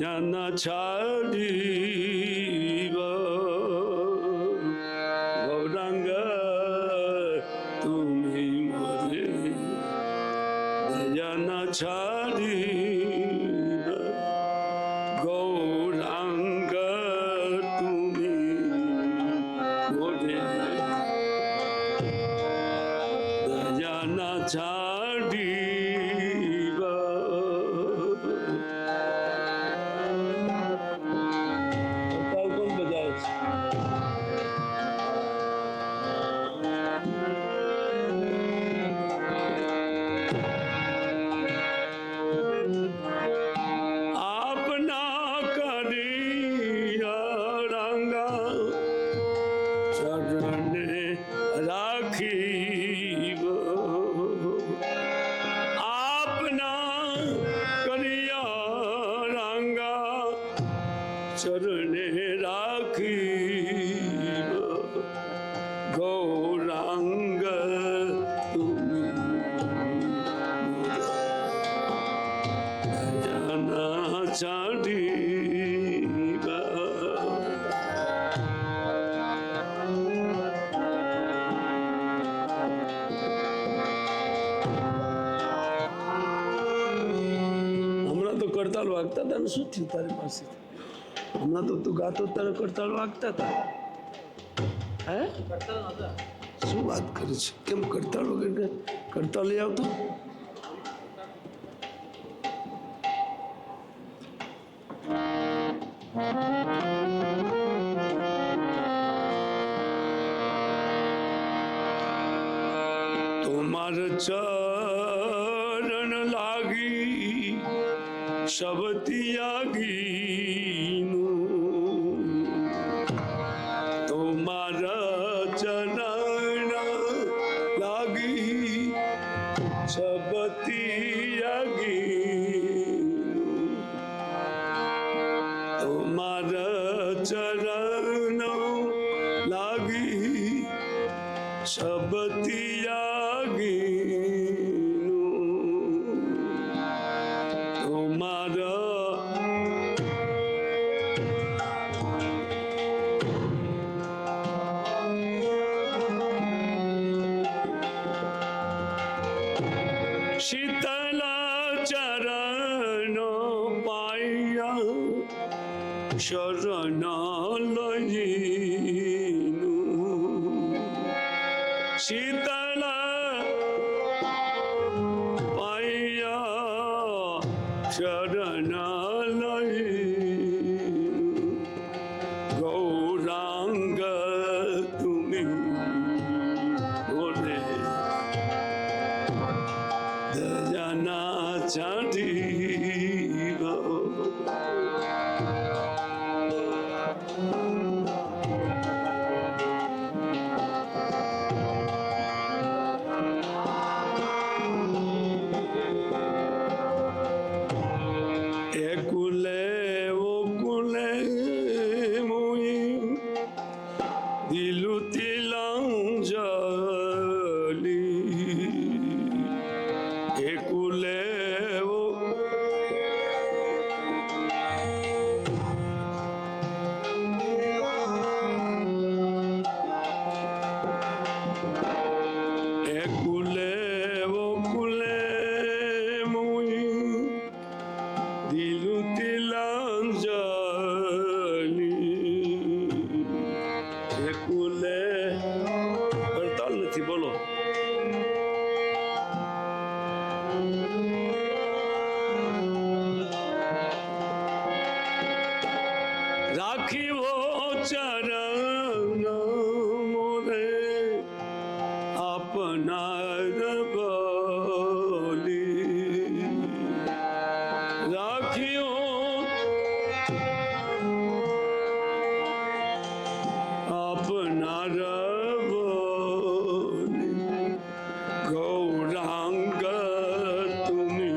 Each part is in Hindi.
জানা ছাড়িব গৌরাঙ্গ তুমি মরে জানা ছাড়িব গৌরাঙ্গ তুমি মরে জানা ছাড়িব अपना करिया रंगा चरणे राखीब अपना करिया रंगा चरणे राखीब गौरांग तुमी জানা ছাড়িবা હમણાં તો કરતાલ વાગતા હતા ને શું થયું તારી પાસે હમણાં તો તું ગાતો તારે કરતાલ વાગતા હતા હે શું વાત કરે છે કેમ કરતાલ વગર કરતાલ લઈ આવતો तुम्हार चरण लागी सब त्यागीनु तुम्हार चरण लागी सब त्यागीनु तुम्हार चरण लागी सब त्यागीनु तुम्हारा शीतल चरण पाया शरण लयिनु शीतल पाया शरण लयिनु गौरांग तुमी बोले दयाना छाड़ीब একুলে ওকুলে মুই দিলু তিলাঞ্জলি একুলে ও একুলে ওকুলে মুই দিলু তিলাঞ্জলি একুলে કરતાલ નથી બોલો રાખ્યો ચરણ મોરે આપનાર બોલી રાખ્યો આપનાર બોલી ગૌરાંગ তুমি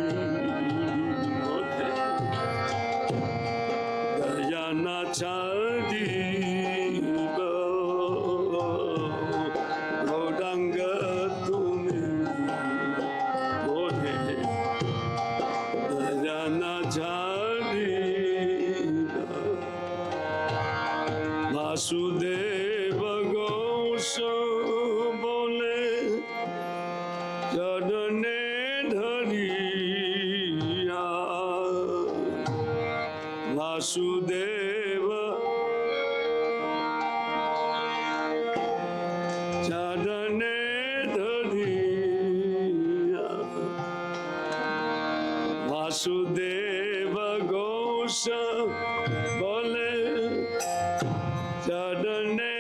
দয়ানা ছাড়িব গৌরাঙ্গ তুমি দয়ানা ছাড়িব वासुदेव चरणे धरिया वासुदेव घोष बोले चरणे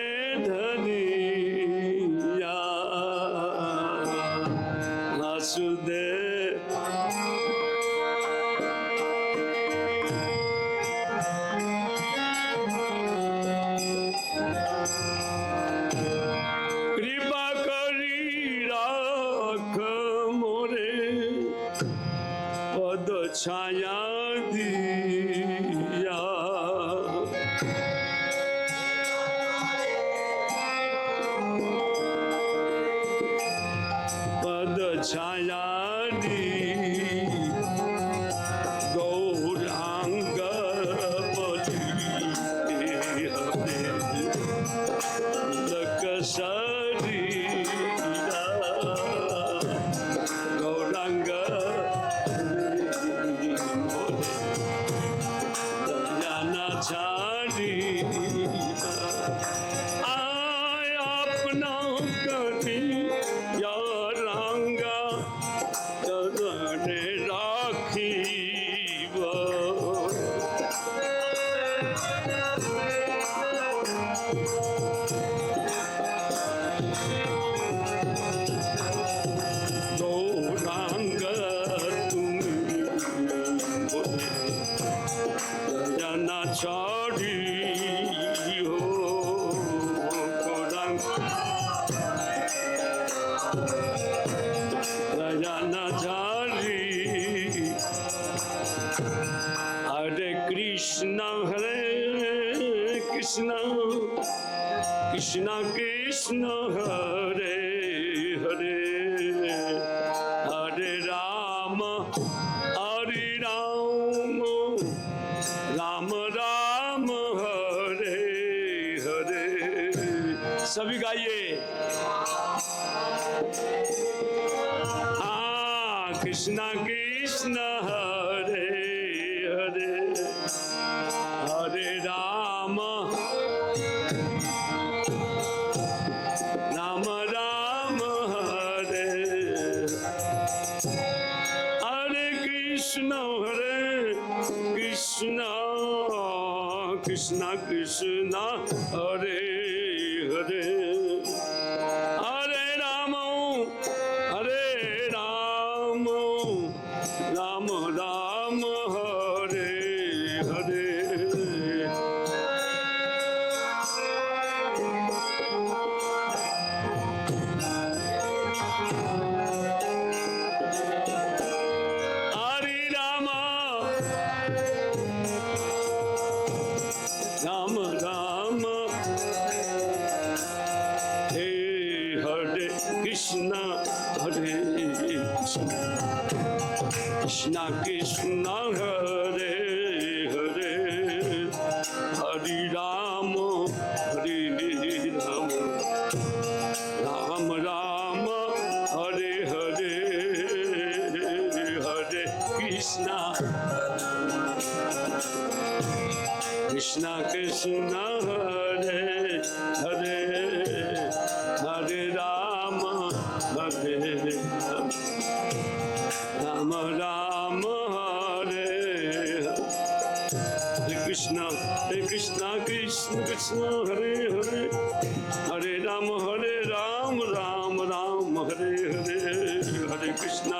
धरिया वासुदेव कृपा करी राख मोरे पद छाया दिया पद छाया दी गौरांग शरीरा गौरांग जाना छाड़ी आय अपना करी या रंगा चरणे राखी छाड़ी हो रजाना छाड़ी हरे कृष्ण कृष्ण कृष्ण कृष्ण हरे हरे हरे राम राम राम हरे हरे सभी गाइए हाँ कृष्णा कृष्ण हरे हरे हरे राम राम राम हरे हरे कृष्ण कृष्ण कृष्ण हरे हरे हरे राम राम राम हरे हरे राम राम हे हरे कृष्ण हरे कृष्ण कृष्ण कृष्ण हरे हरे हरि राम राम राम हरे हरे हरे कृष्ण कृष्ण कृष्ण हरे हरे हरे राम राम राम हरे कृष्ण कृष्ण कृष्ण हरे हरे हरे राम राम राम हरे हरे हरे कृष्ण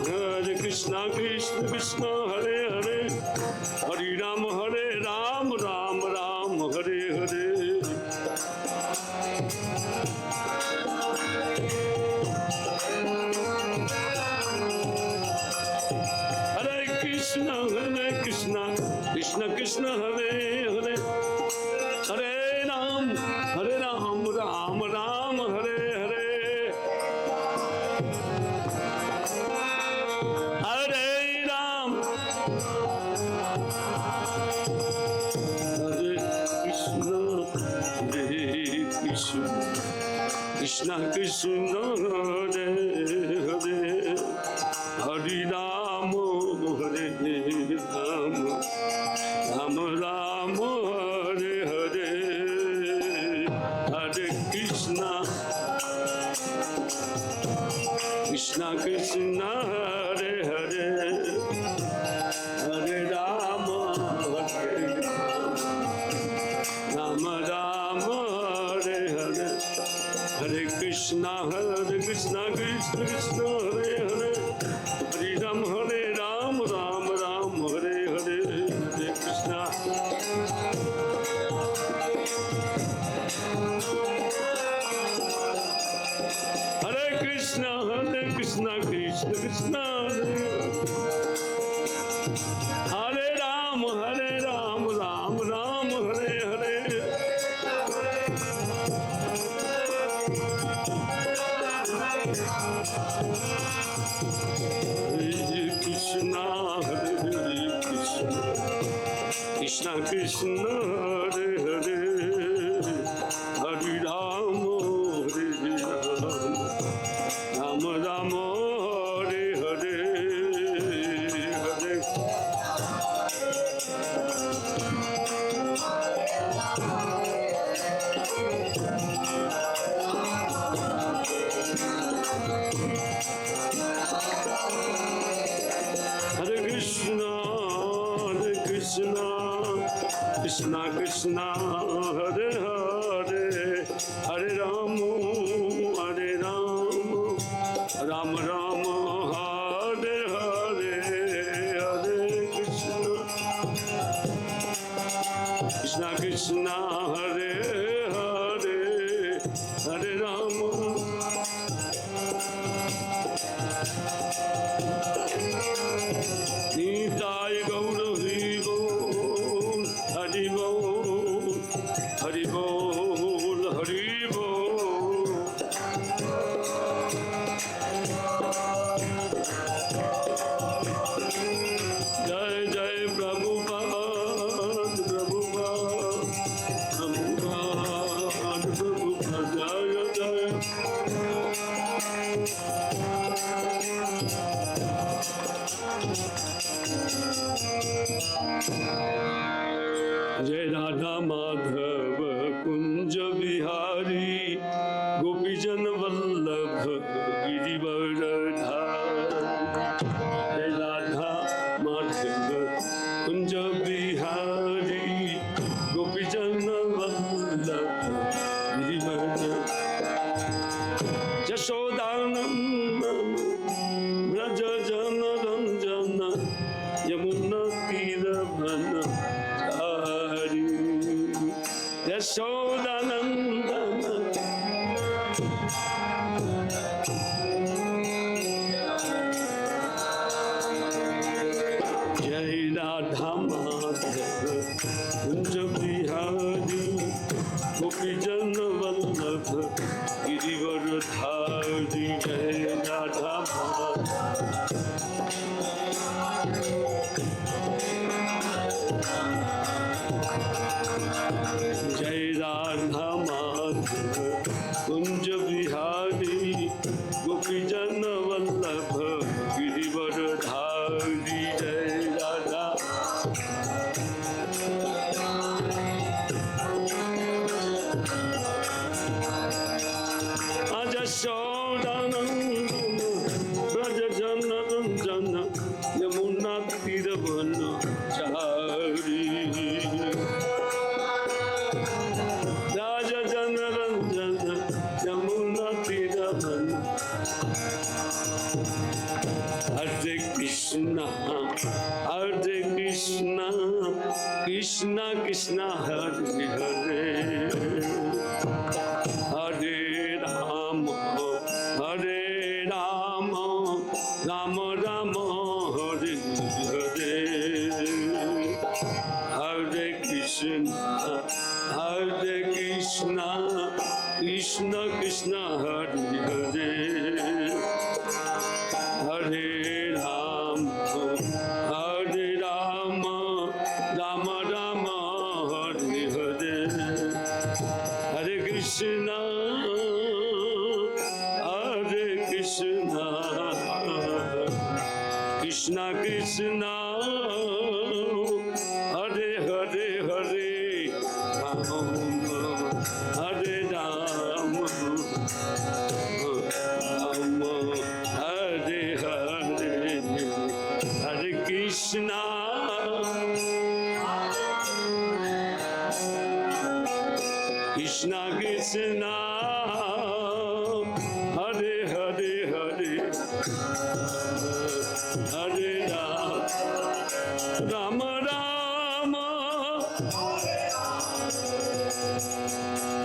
हरे कृष्ण कृष्ण कृष्ण हरे हरे हरे राम राम राम हरे हरे हरे कृष्ण कृष्ण कृष्ण हरे हरे हरे राम राम राम हरे हरे हरे राम हरे Krishna Krishna Krishna Hare Hare Hare Rama Hare Rama Rama Rama Hare Hare Hare Krishna Krishna Krishna Hare Hare Hare Rama Hare Rama Rama Hare Hare Hare Krishna Krishna Krishna Hare Hare Hare Ram Ram Ram Hare Hare Hare Krishna Hare Krishna Krishna Krishna Hare Ram Ram Ram Hare Hare Krishna Krishna Krishna Hare Hare Hare Ram Hare Ram Ram Ram Hare Hare Hare Hare Krishna Krishna Krishna Hare Hare Hare Ram Ram Ram Hare Hare Hare Krishna Krishna Krishna Hare Hare Hare Ram Nitai Gaura Hari Bol Hari Bol Hari Bol Jai Jai Prabhupada Jaya Jaya Jai Radha Madhava Kunja Bihari Gopijan Vallabha Girivardhari Jai Radha Madhava Kunja Bihari Gopijan Vallabha Girivardhari Jashodanandana Braja Jana Ranjana Yamuna Tiravana Hari Yashodanandana Jai Radha Madhava Kunja Bihari Gopijan Vallabha Girivardhari Jai Radha Jai Radha Madhava Kunja Bihari Gopijan Vallabha Girivardhari Jai Radha Jashodanandana Braja Jana Ranjana Yamuna Tiravana Chari Raja Jana Ranjana Yamuna Tiravana Hare Krishna Krishna Krishna Hare Hare Hare Rama Rama Rama Hare Hare Hare Krishna Krishna Krishna Hare Hare Hare Rama Rama Rama Hare Hare Hare Krishna Krishna, Hare Hare Hare Rama, Hare Rama, Rama Hare Hare, Hare Krishna, Krishna Krishna, Hare Hare Hare, Hare Rama, Rama Rama,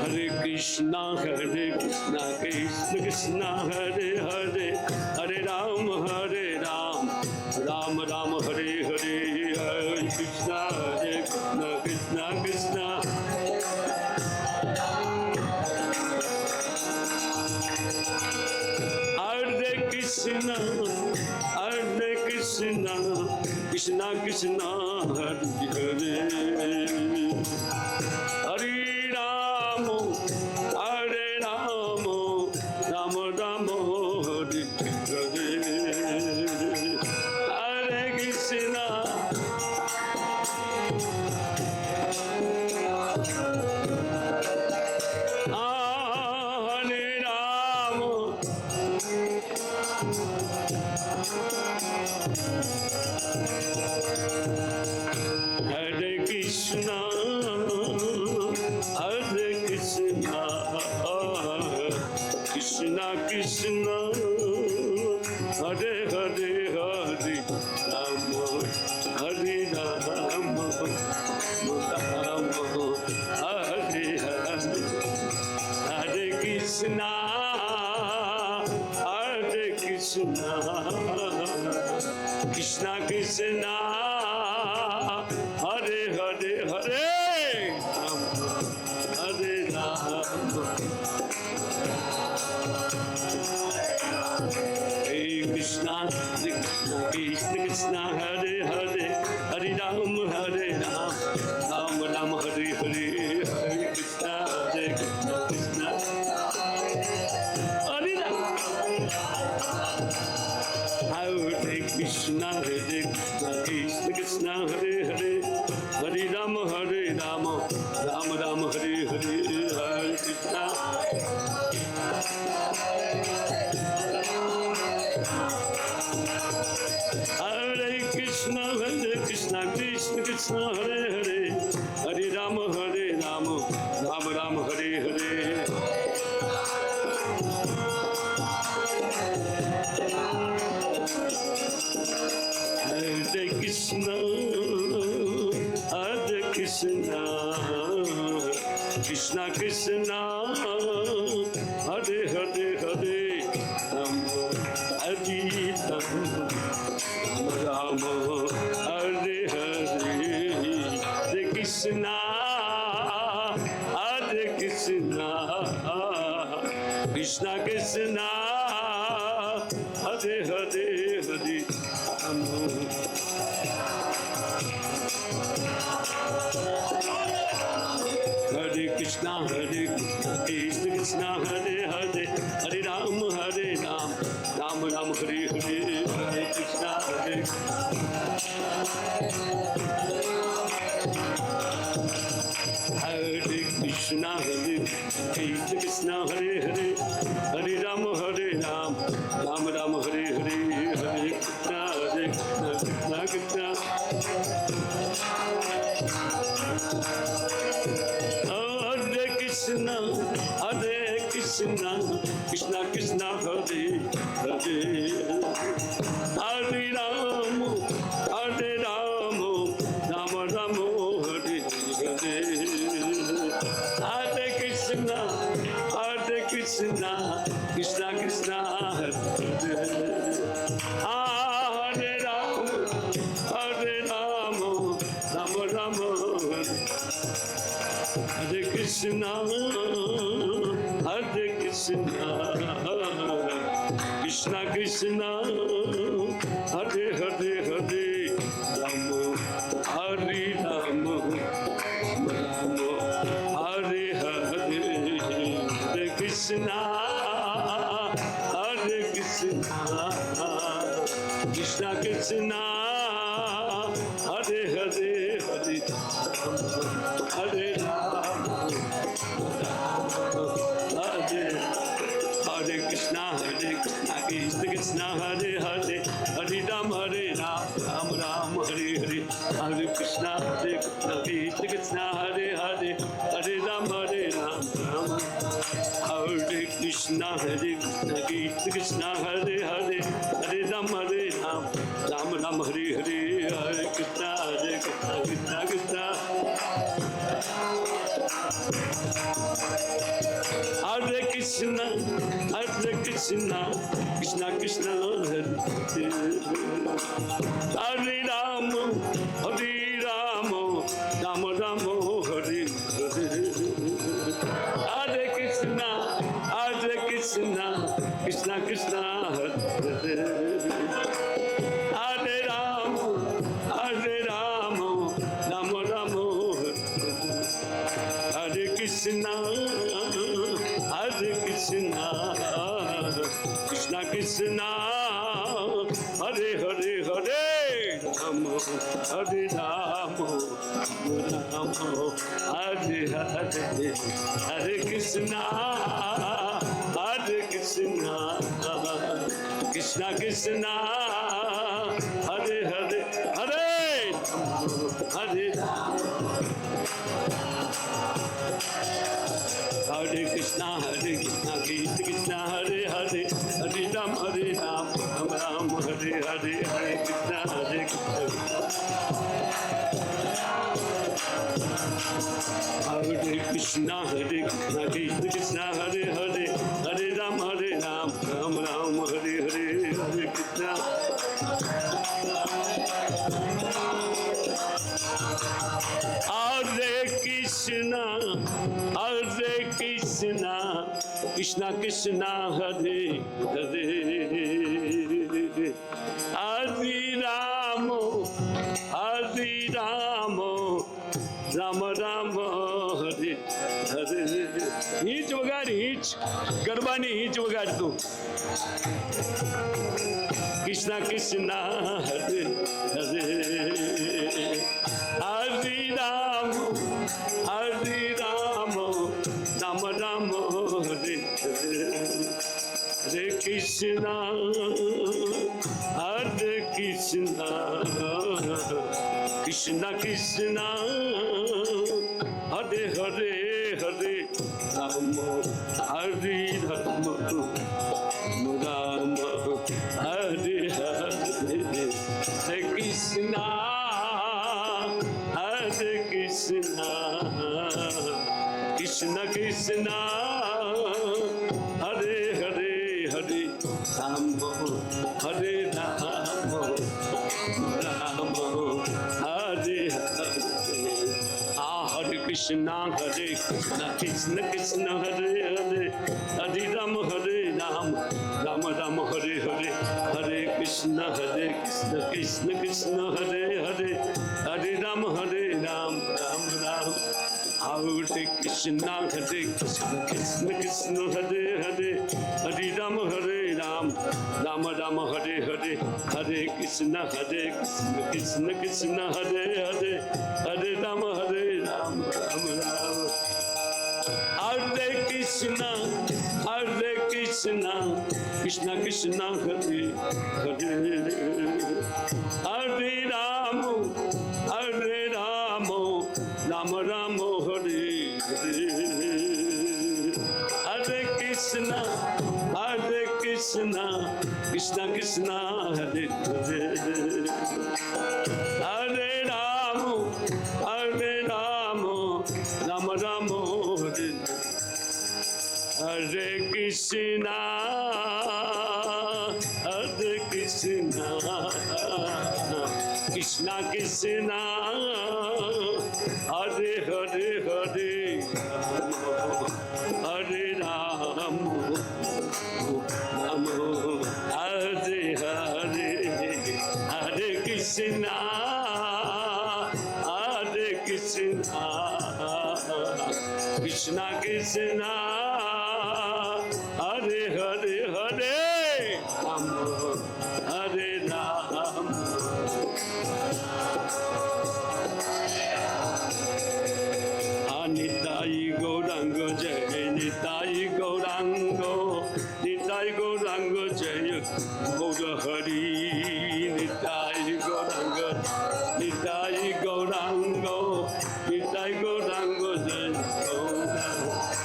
Hare Krishna, Krishna Krishna, Hare Hare, Hare Rama, Rama Rama, Hare Hare, Hare Krishna, Krishna Krishna. Hare Krishna, Hare Krishna, Krishna Krishna, Hare Hare, Hare Rama, Hare Rama, Rama Rama, Hare Hare, Hare Krishna, Hare Rama, Hare Krishna, Hare Krishna, Krishna Krishna, Hare Hare, Hare Rama, Hare Rama, Rama Hare Hare, Hare Krishna, Hare Krishna, Krishna Krishna, Hare Hare, Hare Rama, Hare Rama, Hare Krishna, Krishna Krishna, Hare Hare, Hare Rama, Hare Rama, Rama Rama, Hare Hare, Hare Krishna, Krishna, Hare Rama, Hare Krishna, Krishna Krishna, Hare Hare, Hare Rama, Hare Rama, Rama Rama, Hare Hare, Hare Krishna. Hare Krishna, Krishna Krishna, Hare Hare, Hare Rama, Hare Rama, Rama Rama, Hare Hare. Hare Krishna, Hare Krishna, Krishna Krishna, Hare Hare, Hare Rama, Hare Rama, Hare Hare, Hare Krishna, Hare Krishna, Krishna Krishna, Hare Hare, Hare Rama. Hare Krishna, Krishna Hare Hare, Hare Rama, Rama Rama, Hare Hare, Hare Krishna, Hare Krishna, Krishna Hare Hare, Hare Rama, Rama Rama, Hare Hare, Hare Krishna, Krishna Krishna. Hare Krishna, Krishna Krishna, Hare Hare, Hare Rama, Rama Rama, Hare Hare, Hare Krishna, Krishna Krishna, Hare Hare, Hare Rama, Rama Rama, Hare Krishna, Krishna Krishna, Hare Hare, Hare Rama, Hare Rama, Rama Hare Hare, Hare Krishna, Krishna Krishna, Hare Hare, Hare Hare Ram, Hare Hare Krishna, Krishna Krishna, Hare Hare, Hare Ram, Ram Ram, Hare Hare, Hare Krishna, Krishna Krishna, Hare Hare, Hare Ram, Ram Hare Krishna, Krishna Krishna, Hare Hare, Hare Ram, Ram Ram, Hare Hare, Hare Krishna, Krishna Krishna. Hare Krishna, Krishna Krishna, Hare Hare Ram, Ram Ram, Hare Hare. Hare Krishna, Krishna Krishna, Hare Hare. Hare Ram, Ram Ram, Hare Hare Krishna, Krishna Krishna, Hare Hare, Hare Ram, Hare Ram, Ram Hare Hare, Hare Krishna, Krishna Krishna, Hare Hare, Hare Hare Hare Krishna, Krishna Krishna, Hare Hare, Hare Ram, Ram Ram, Hare Hare, Hare Krishna, Krishna. Hare Krishna, Krishna Krishna, Hare Hare, Hare Ram, Ram Ram, Hare Hare, Hare Krishna. Hare Krishna, Krishna Krishna, Hare Hare, Hare Ram, Ram Ram, Hare Hare. हीच वगाड, हीच गरबानी हीच वगाड तू. Krishna Krishna, Hare Hare, Hare Ram, Ram Ram, Hare Hare. Hare Krishna, Krishna Krishna, Hare Hare, Hare Ram, Hare Ram, Ram Hare Hare. Hare Krishna, Krishna Krishna, Hare Hare, Hare Ram, Hare Ram, Ram Hare Hare. Hare Krishna, Krishna Krishna, Hare Hare, Hare Ram, Ram Ram, Hare Hare. Hare Krishna, Krishna Krishna, Hare Hare, Hare Ram, Ram Ram. Hare Krishna, Krishna Krishna, Hare Hare, Hare Ram, Ram Ram, Hare Hare. Hare Krishna, Krishna Krishna, Hare Hare, Hare Ram, Ram Ram. Hare Krishna, Krishna Krishna, Hare Hare, Hare Ram, Ram Ram, Hare Hare. Hare Krishna, Krishna Krishna, Hare Hare, Hare Ram, Ram Ram, Hare. Hare Krishna, Krishna Krishna, Hare Hare, Hare Ram, Hare Hare. Hare Krishna, Krishna Krishna, Hare Hare, Hare Ram, Hare Ram, Nitai Gaurang जय गौर हरि निताय गौरांग निताय गौरांग निताय गौरांग जय गौरांग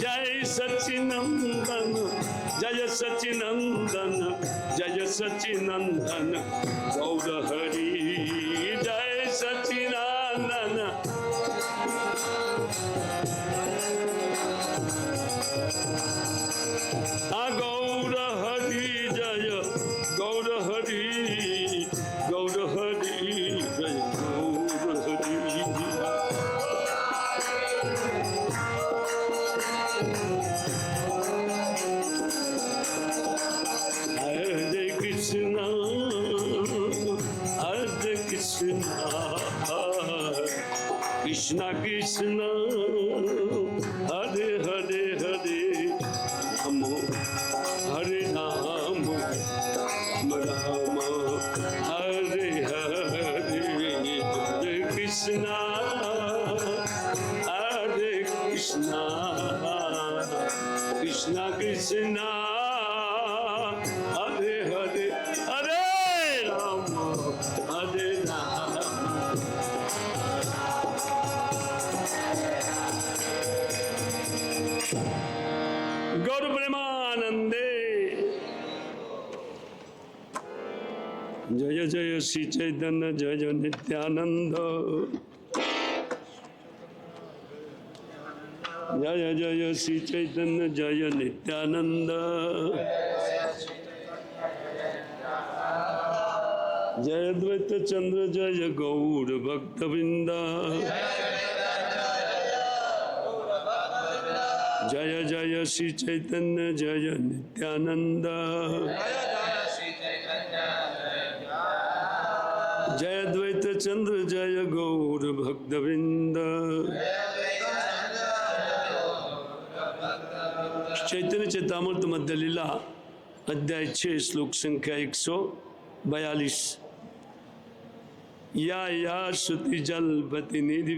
जय सच्चिनंदन जय सच्चिनंदन जय सच्चिनंदन गौर हरि जय सच्चिनंदन गौर हरि जय गौर हरि गौर हरि जय गौर हरि हरे कृष्णा कृष्णा कृष्णा हरे हरे हरे नमो हरे राम राम हरे हरे हरे कृष्णा कृष्णा कृष्णा हरे हरे हरे राम हरे राम गौर प्रेमानंदे जय जय श्री चैतन्य जय जय नित्यानंद जय जय श्री चैतन्य जय नित्यानंद जय द्वैत चंद्र जय गौर भक्तवृंद जय जय श्री चैतन्य जय नित्यानंद जय द्वैत चंद्र जय गौर भक्तवृंद चैतन्य चेतामृत मध्य लीला अध्याय 6 श्लोक संख्या 142 या श्रुति जलपति निधि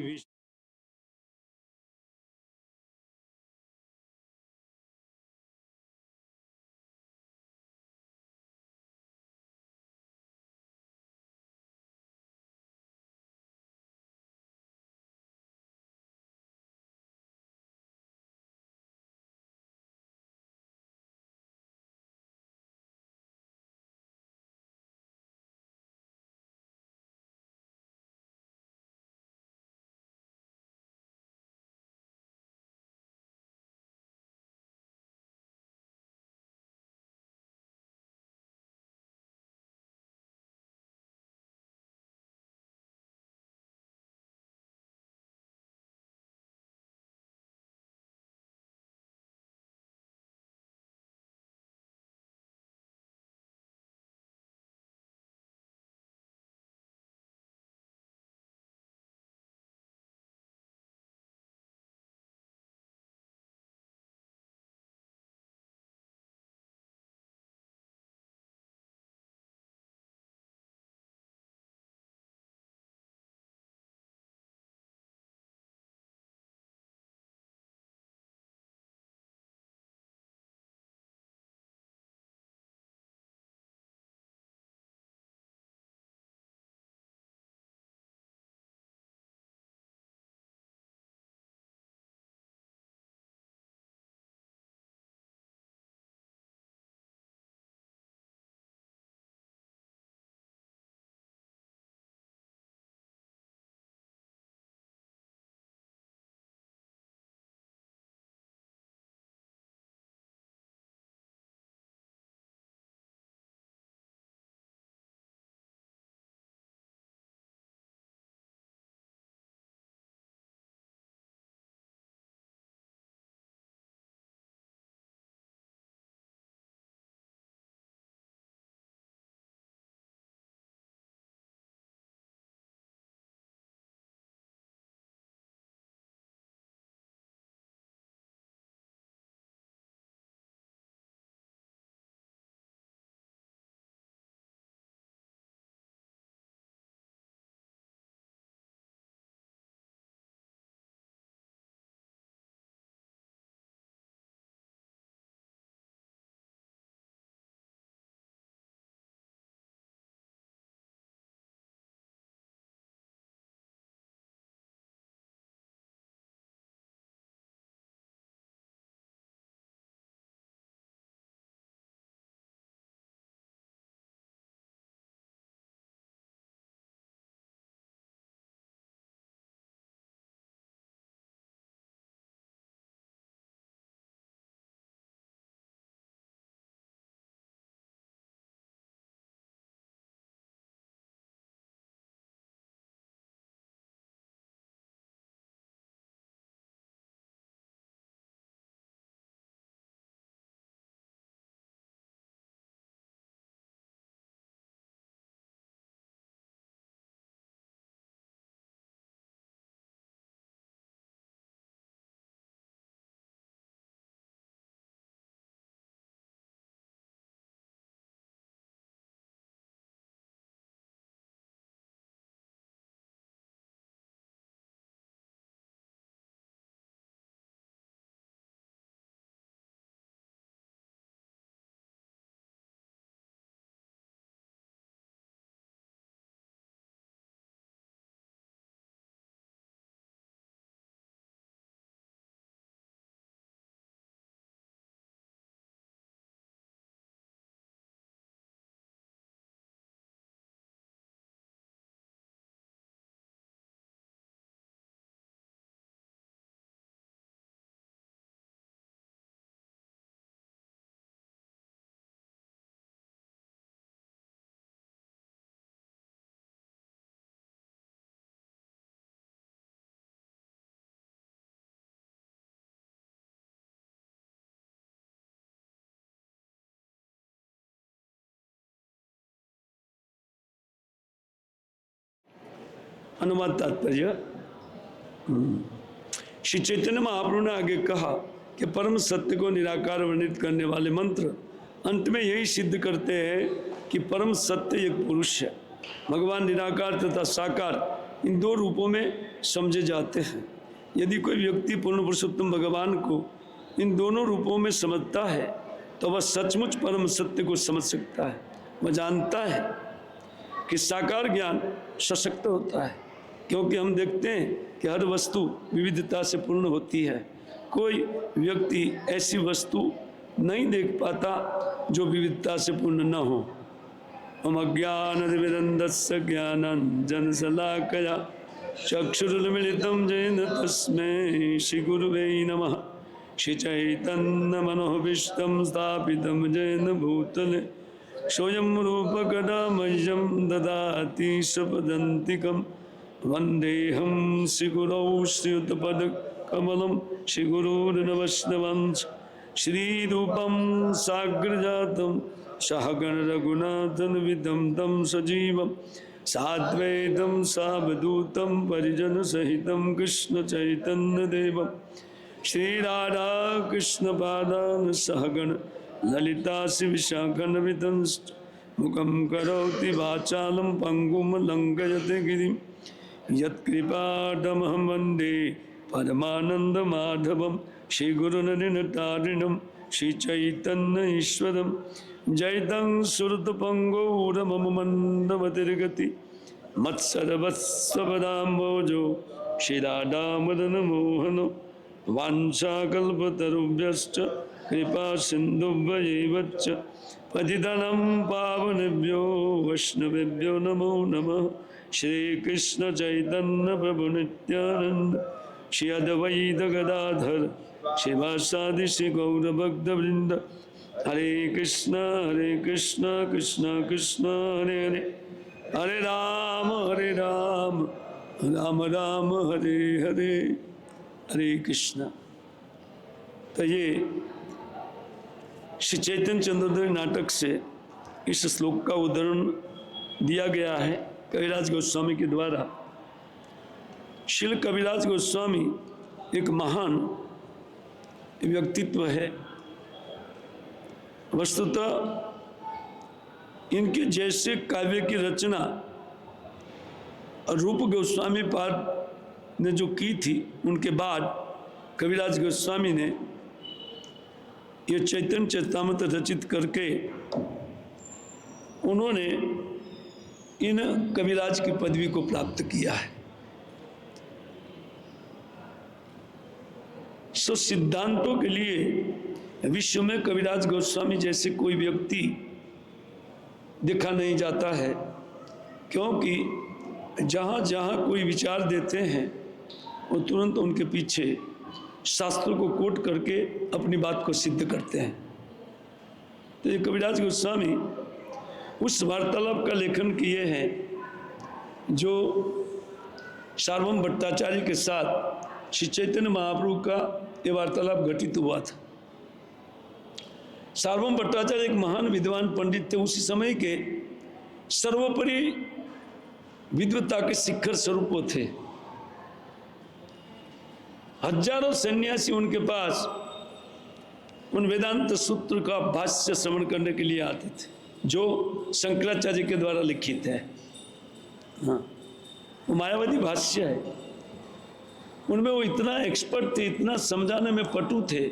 अनुवाद तात्पर्य। श्री चैतन्य महाप्रभु ने आगे कहा कि परम सत्य को निराकार वर्णित करने वाले मंत्र अंत में यही सिद्ध करते हैं कि परम सत्य एक पुरुष है। भगवान निराकार तथा साकार इन दो रूपों में समझे जाते हैं। यदि कोई व्यक्ति पूर्ण पुरुषोत्तम भगवान को इन दोनों रूपों में समझता है तो वह सचमुच परम सत्य को समझ सकता है। वह जानता है कि साकार ज्ञान सशक्त होता है, क्योंकि हम देखते हैं कि हर वस्तु विविधता से पूर्ण होती है। कोई व्यक्ति ऐसी वस्तु नहीं देख पाता जो विविधता से पूर्ण न हो। हम अज्ञानतिमिरन्धस्य ज्ञानाञ्जनशलाकया चक्षुरुन्मिलितं येन तस्मै श्रीगुरुवे नमः। श्रीचैतन्यमनोभीष्टं स्थापितं येन भूतले स्वयं रूपकदा मह्यं ददाति स्वपदान्तिकं। वन्देऽहं श्रीगुरौ श्रीयुतपदकमलं श्रीगुरुर्नवैष्णवांश्च श्रीरूपं साग्रजातं सहगण रघुनाथन्वितं तं सजीवं साद्वैतं सावधूतं परिजनसहितं कृष्णचैतन्यदेवं श्रीराधा कृष्णपादान् सहगण ललिता शिविशाखन्वितंश्च मुखं करोति वाचालं पङ्गुं लङ्घयते गिरिं यत्कृपातमहं वन्दे परमानन्दमाधवं श्रीगुरुनलिनतारिणं श्रीचैतन्य ईश्वरं। जयतं सुरतपङ्गौरमम मन्दमतिर्गति मत्सर्वस्वपदाम्बोजो श्रीराधामदनमोहनो वाञ्छाकल्पतरुभ्यश्च कृपा सिन्धुभ्यैव च पतितानां पावनेभ्यो वैष्णवेभ्यो नमो नमः। श्रीकृष्ण चैतन्य प्रभु नित्यानंद श्री अद्वैत गदाधर शिवासादि श्री गौरभक्तवृंद। हरे कृष्ण कृष्ण कृष्ण हरे हरे, हरे राम राम राम हरे हरे, हरे कृष्ण। तो ये श्री चैतन्य चंद्रोदय नाटक से इस श्लोक का उदाहरण दिया गया है कविराज गोस्वामी के द्वारा। श्रील कविराज गोस्वामी एक महान व्यक्तित्व है। वस्तुतः इनके जैसे काव्य की रचना रूप गोस्वामी पाद ने जो की थी, उनके बाद कविराज गोस्वामी ने ये चैतन्य चरितामृत रचित करके उन्होंने इन कविराज की पदवी को प्राप्त किया है। सो सिद्धांतों के लिए विश्व में कविराज गोस्वामी जैसे कोई व्यक्ति देखा नहीं जाता है, क्योंकि जहाँ जहाँ कोई विचार देते हैं वो तुरंत उनके पीछे शास्त्रों को कोट करके अपनी बात को सिद्ध करते हैं। तो ये कविराज गोस्वामी उस वार्तालाप का लेखन किए हैं जो सार्वभौम भट्टाचार्य के साथ श्री चैतन्य महाप्रभु का ये वार्तालाप घटित हुआ था। सार्वभौम भट्टाचार्य एक महान विद्वान पंडित थे, उसी समय के सर्वोपरि विद्वता के शिखर स्वरूप थे। हजारों सन्यासी उनके पास उन वेदांत सूत्र का भाष्य श्रवण करने के लिए आते थे जो शंकराचार्य के द्वारा लिखित है। हाँ, वो मायावादी भाष्य है। उनमें वो इतना एक्सपर्ट थे, इतना समझाने में पटु थे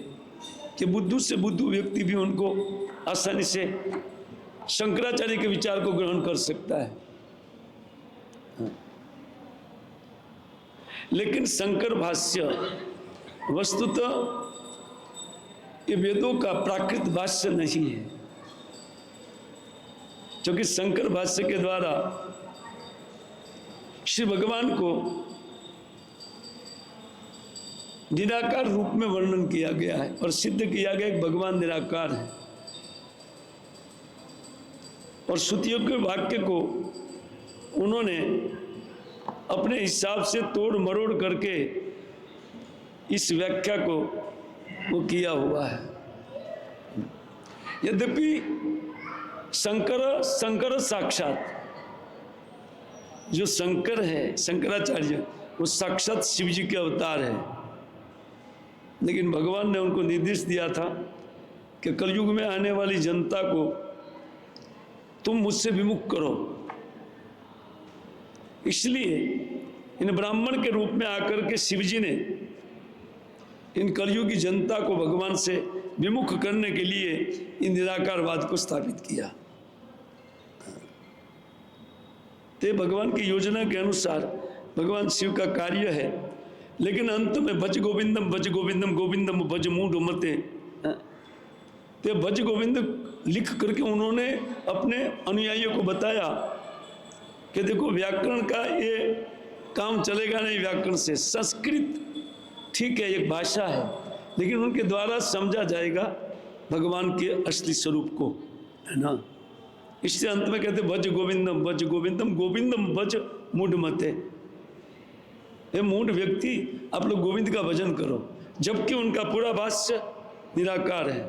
कि बुद्धू से बुद्धू व्यक्ति भी उनको आसानी से शंकराचार्य के विचार को ग्रहण कर सकता है। हाँ। लेकिन शंकर भाष्य वस्तुतः ये वेदों का प्राकृत भाष्य नहीं है, क्योंकि शंकर भाष्य के द्वारा श्री भगवान को निराकार रूप में वर्णन किया गया है और सिद्ध किया गया कि भगवान निराकार है। और श्रुतियों के वाक्य को उन्होंने अपने हिसाब से तोड़ मरोड़ करके इस व्याख्या को वो किया हुआ है। यद्यपि शंकर साक्षात जो शंकर है, शंकराचार्य, वो साक्षात शिव जी के अवतार है। लेकिन भगवान ने उनको निर्देश दिया था कि कलयुग में आने वाली जनता को तुम मुझसे विमुख करो। इसलिए इन ब्राह्मण के रूप में आकर के शिव जी ने इन कलयुगी जनता को भगवान से विमुख करने के लिए इन निराकारवाद को स्थापित किया। तो भगवान की योजना के अनुसार भगवान शिव का कार्य है। लेकिन अंत में भज गोविंदम गोविंदम भज मूढ़ मते, तो भज गोविंद लिख करके उन्होंने अपने अनुयायियों को बताया कि देखो व्याकरण का ये काम चलेगा नहीं, व्याकरण से संस्कृत ठीक है एक भाषा है, लेकिन उनके द्वारा समझा जाएगा भगवान के असली स्वरूप को, है ना। इससे अंत में कहते भज गोविंदम गोविंदम भज मूढ़ मते। ये मूढ़ व्यक्ति आप लोग गोविंद का भजन करो, जबकि उनका पूरा भाष्य निराकार है,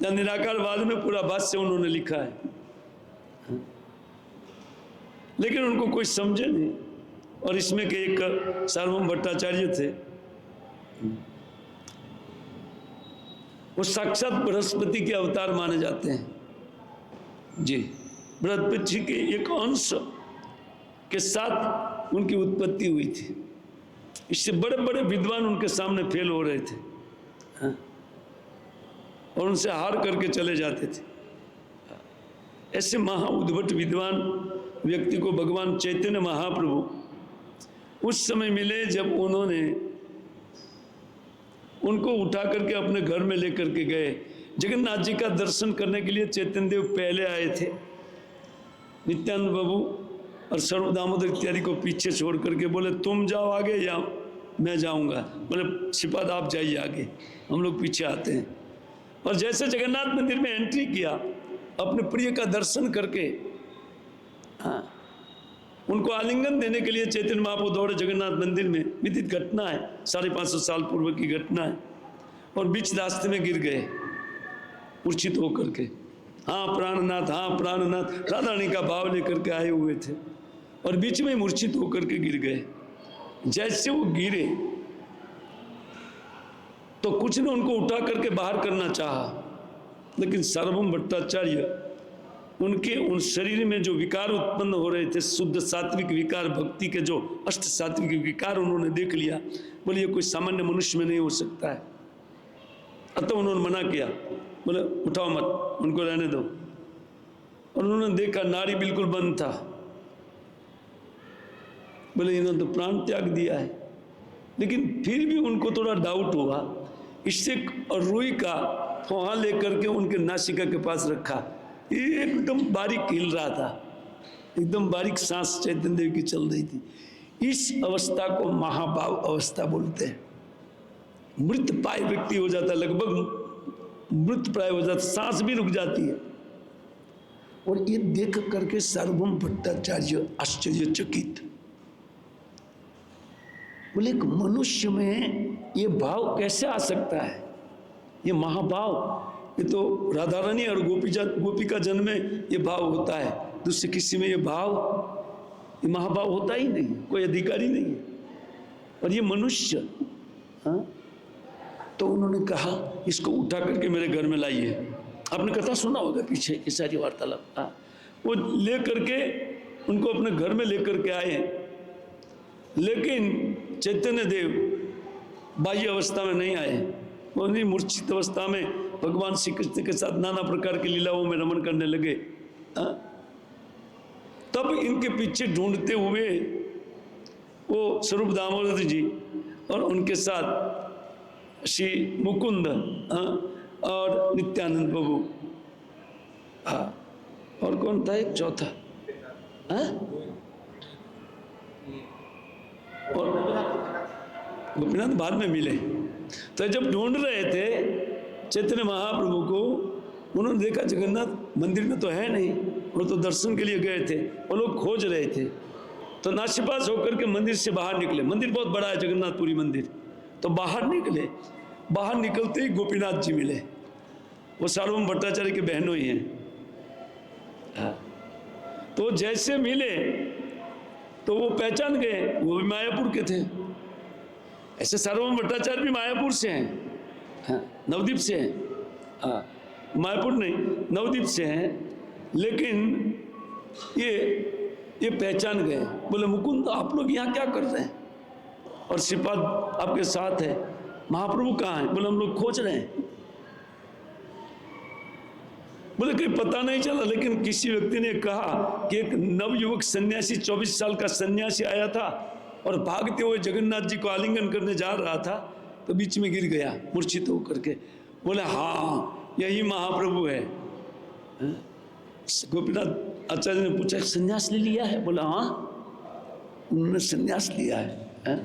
या निराकारवाद में पूरा भाष्य उन्होंने लिखा है, लेकिन उनको कोई समझे नहीं। और इसमें के एक सार्वभौम भट्टाचार्य थे, वो साक्षात बृहस्पति के अवतार माने जाते हैं जी। बृहस्पति जी के एक अंश के साथ उनकी उत्पत्ति हुई थी। इससे बड़े बड़े विद्वान उनके सामने फेल हो रहे थे, हाँ? और उनसे हार करके चले जाते थे। ऐसे महा उद्भट विद्वान व्यक्ति को भगवान चैतन्य महाप्रभु उस समय मिले जब उन्होंने उनको उठा करके अपने घर में लेकर के गए। जगन्नाथ जी का दर्शन करने के लिए चैतन्य देव पहले आए थे, नित्यानंद बाबू और सर्व दामोदर इत्यादि को पीछे छोड़ करके बोले तुम जाओ आगे या मैं जाऊंगा। बोले श्रीपाद आप जाइए आगे, हम लोग पीछे आते हैं। और जैसे जगन्नाथ मंदिर में एंट्री किया, अपने प्रिय का दर्शन करके, हाँ, उनको आलिंगन देने के लिए चैतन्य महाप्रभु दौड़े जगन्नाथ मंदिर में। विदित घटना है, 550 साल पूर्व की घटना है। और बीच रास्ते में गिर गए मूर्छित होकर के। हाँ प्राणनाथ, हाँ प्राणनाथ, राधा रानी का भाव लेकर के आए हुए थे, और बीच में मूर्छित होकर के गिर गए। जैसे वो गिरे तो कुछ ने उनको उठा करके बाहर करना चाहा, लेकिन सार्वभौम भट्टाचार्य उनके उन शरीर में जो विकार उत्पन्न हो रहे थे, शुद्ध सात्विक विकार, भक्ति के जो अष्ट सात्विक विकार उन्होंने देख लिया। बोले ये कोई सामान्य मनुष्य में नहीं हो सकता है। अतः उन्होंने मना किया, बोले उठाओ मत, उनको रहने दो। और उन्होंने देखा नाड़ी बिल्कुल बंद था। बोले इन्होंने तो प्राण त्याग दिया है। लेकिन फिर भी उनको थोड़ा डाउट हुआ। इससे और रुई का फोहा लेकर के उनके नासिका के पास रखा। ये एकदम बारीक हिल रहा था, एकदम बारीक सांस चैतन्य देव की चल रही थी। इस अवस्था को महाभाव अवस्था बोलते हैं। मृत प्राय व्यक्ति हो जाता है, लगभग मृत प्राय हो जाता, सांस भी रुक जाती है। और ये देख करके सार्वभौम भट्टाचार्य आश्चर्यचकित, बोले एक मनुष्य में ये भाव कैसे आ सकता है, ये महाभाव। ये तो राधा रानी और गोपी का जन्म में ये भाव होता है, दूसरे किसी में ये भाव, ये महाभाव होता ही नहीं, कोई अधिकारी नहीं है। और ये मनुष्य, हाँ, तो उन्होंने कहा इसको उठा करके मेरे घर में लाइए। आपने कथा सुना होगा पीछे, ये सारी वार्तालाप। हाँ, वो ले करके उनको अपने घर में लेकर के आए। लेकिन चैतन्य देव बाह्य अवस्था में नहीं आए, वो नहीं मूर्छित अवस्था में भगवान श्री कृष्ण के साथ नाना प्रकार की लीलाओं में रमण करने लगे। तब इनके पीछे ढूंढते हुए वो स्वरूप दामोदर जी और उनके साथ श्री मुकुंद और नित्यानंद प्रभु, और कौन था एक चौथा, और गोपीनाथ बाद में मिले। तो जब ढूंढ रहे थे चैतन्य महाप्रभु को, उन्होंने देखा जगन्नाथ मंदिर में तो है नहीं, वो तो दर्शन के लिए गए थे, वो लोग खोज रहे थे। तो नासिपास होकर के मंदिर से बाहर निकले। मंदिर बहुत बड़ा है जगन्नाथपुरी मंदिर। तो बाहर निकले, बाहर निकलते ही गोपीनाथ जी मिले। वो सार्वभौम भट्टाचार्य के बहनों ही हैं। तो जैसे मिले तो वो पहचान गए, वो भी मायापुर के थे। ऐसे सार्वभौम भट्टाचार्य भी मायापुर से हैं, हाँ, नवद्वीप से हैं, हाँ, मायापुर नहीं नवद्वीप से हैं। लेकिन ये पहचान गए, बोले मुकुंद आप लोग यहाँ क्या कर रहे हैं, और श्रीपाद आपके साथ है, महाप्रभु कहाँ हैं? बोले हम लोग खोज रहे हैं। बोले कहीं पता नहीं चला, लेकिन किसी व्यक्ति ने कहा कि एक नवयुवक सन्यासी 24 साल का सन्यासी आया था और भागते हुए जगन्नाथ जी को आलिंगन करने जा रहा था, तो बीच में गिर गया मूर्छित होकर के। बोले हाँ यही महाप्रभु है। गोपीनाथ आचार्य ने पूछा सन्यास ले लिया है? बोला हाँ उन्होंने सन्यास लिया है,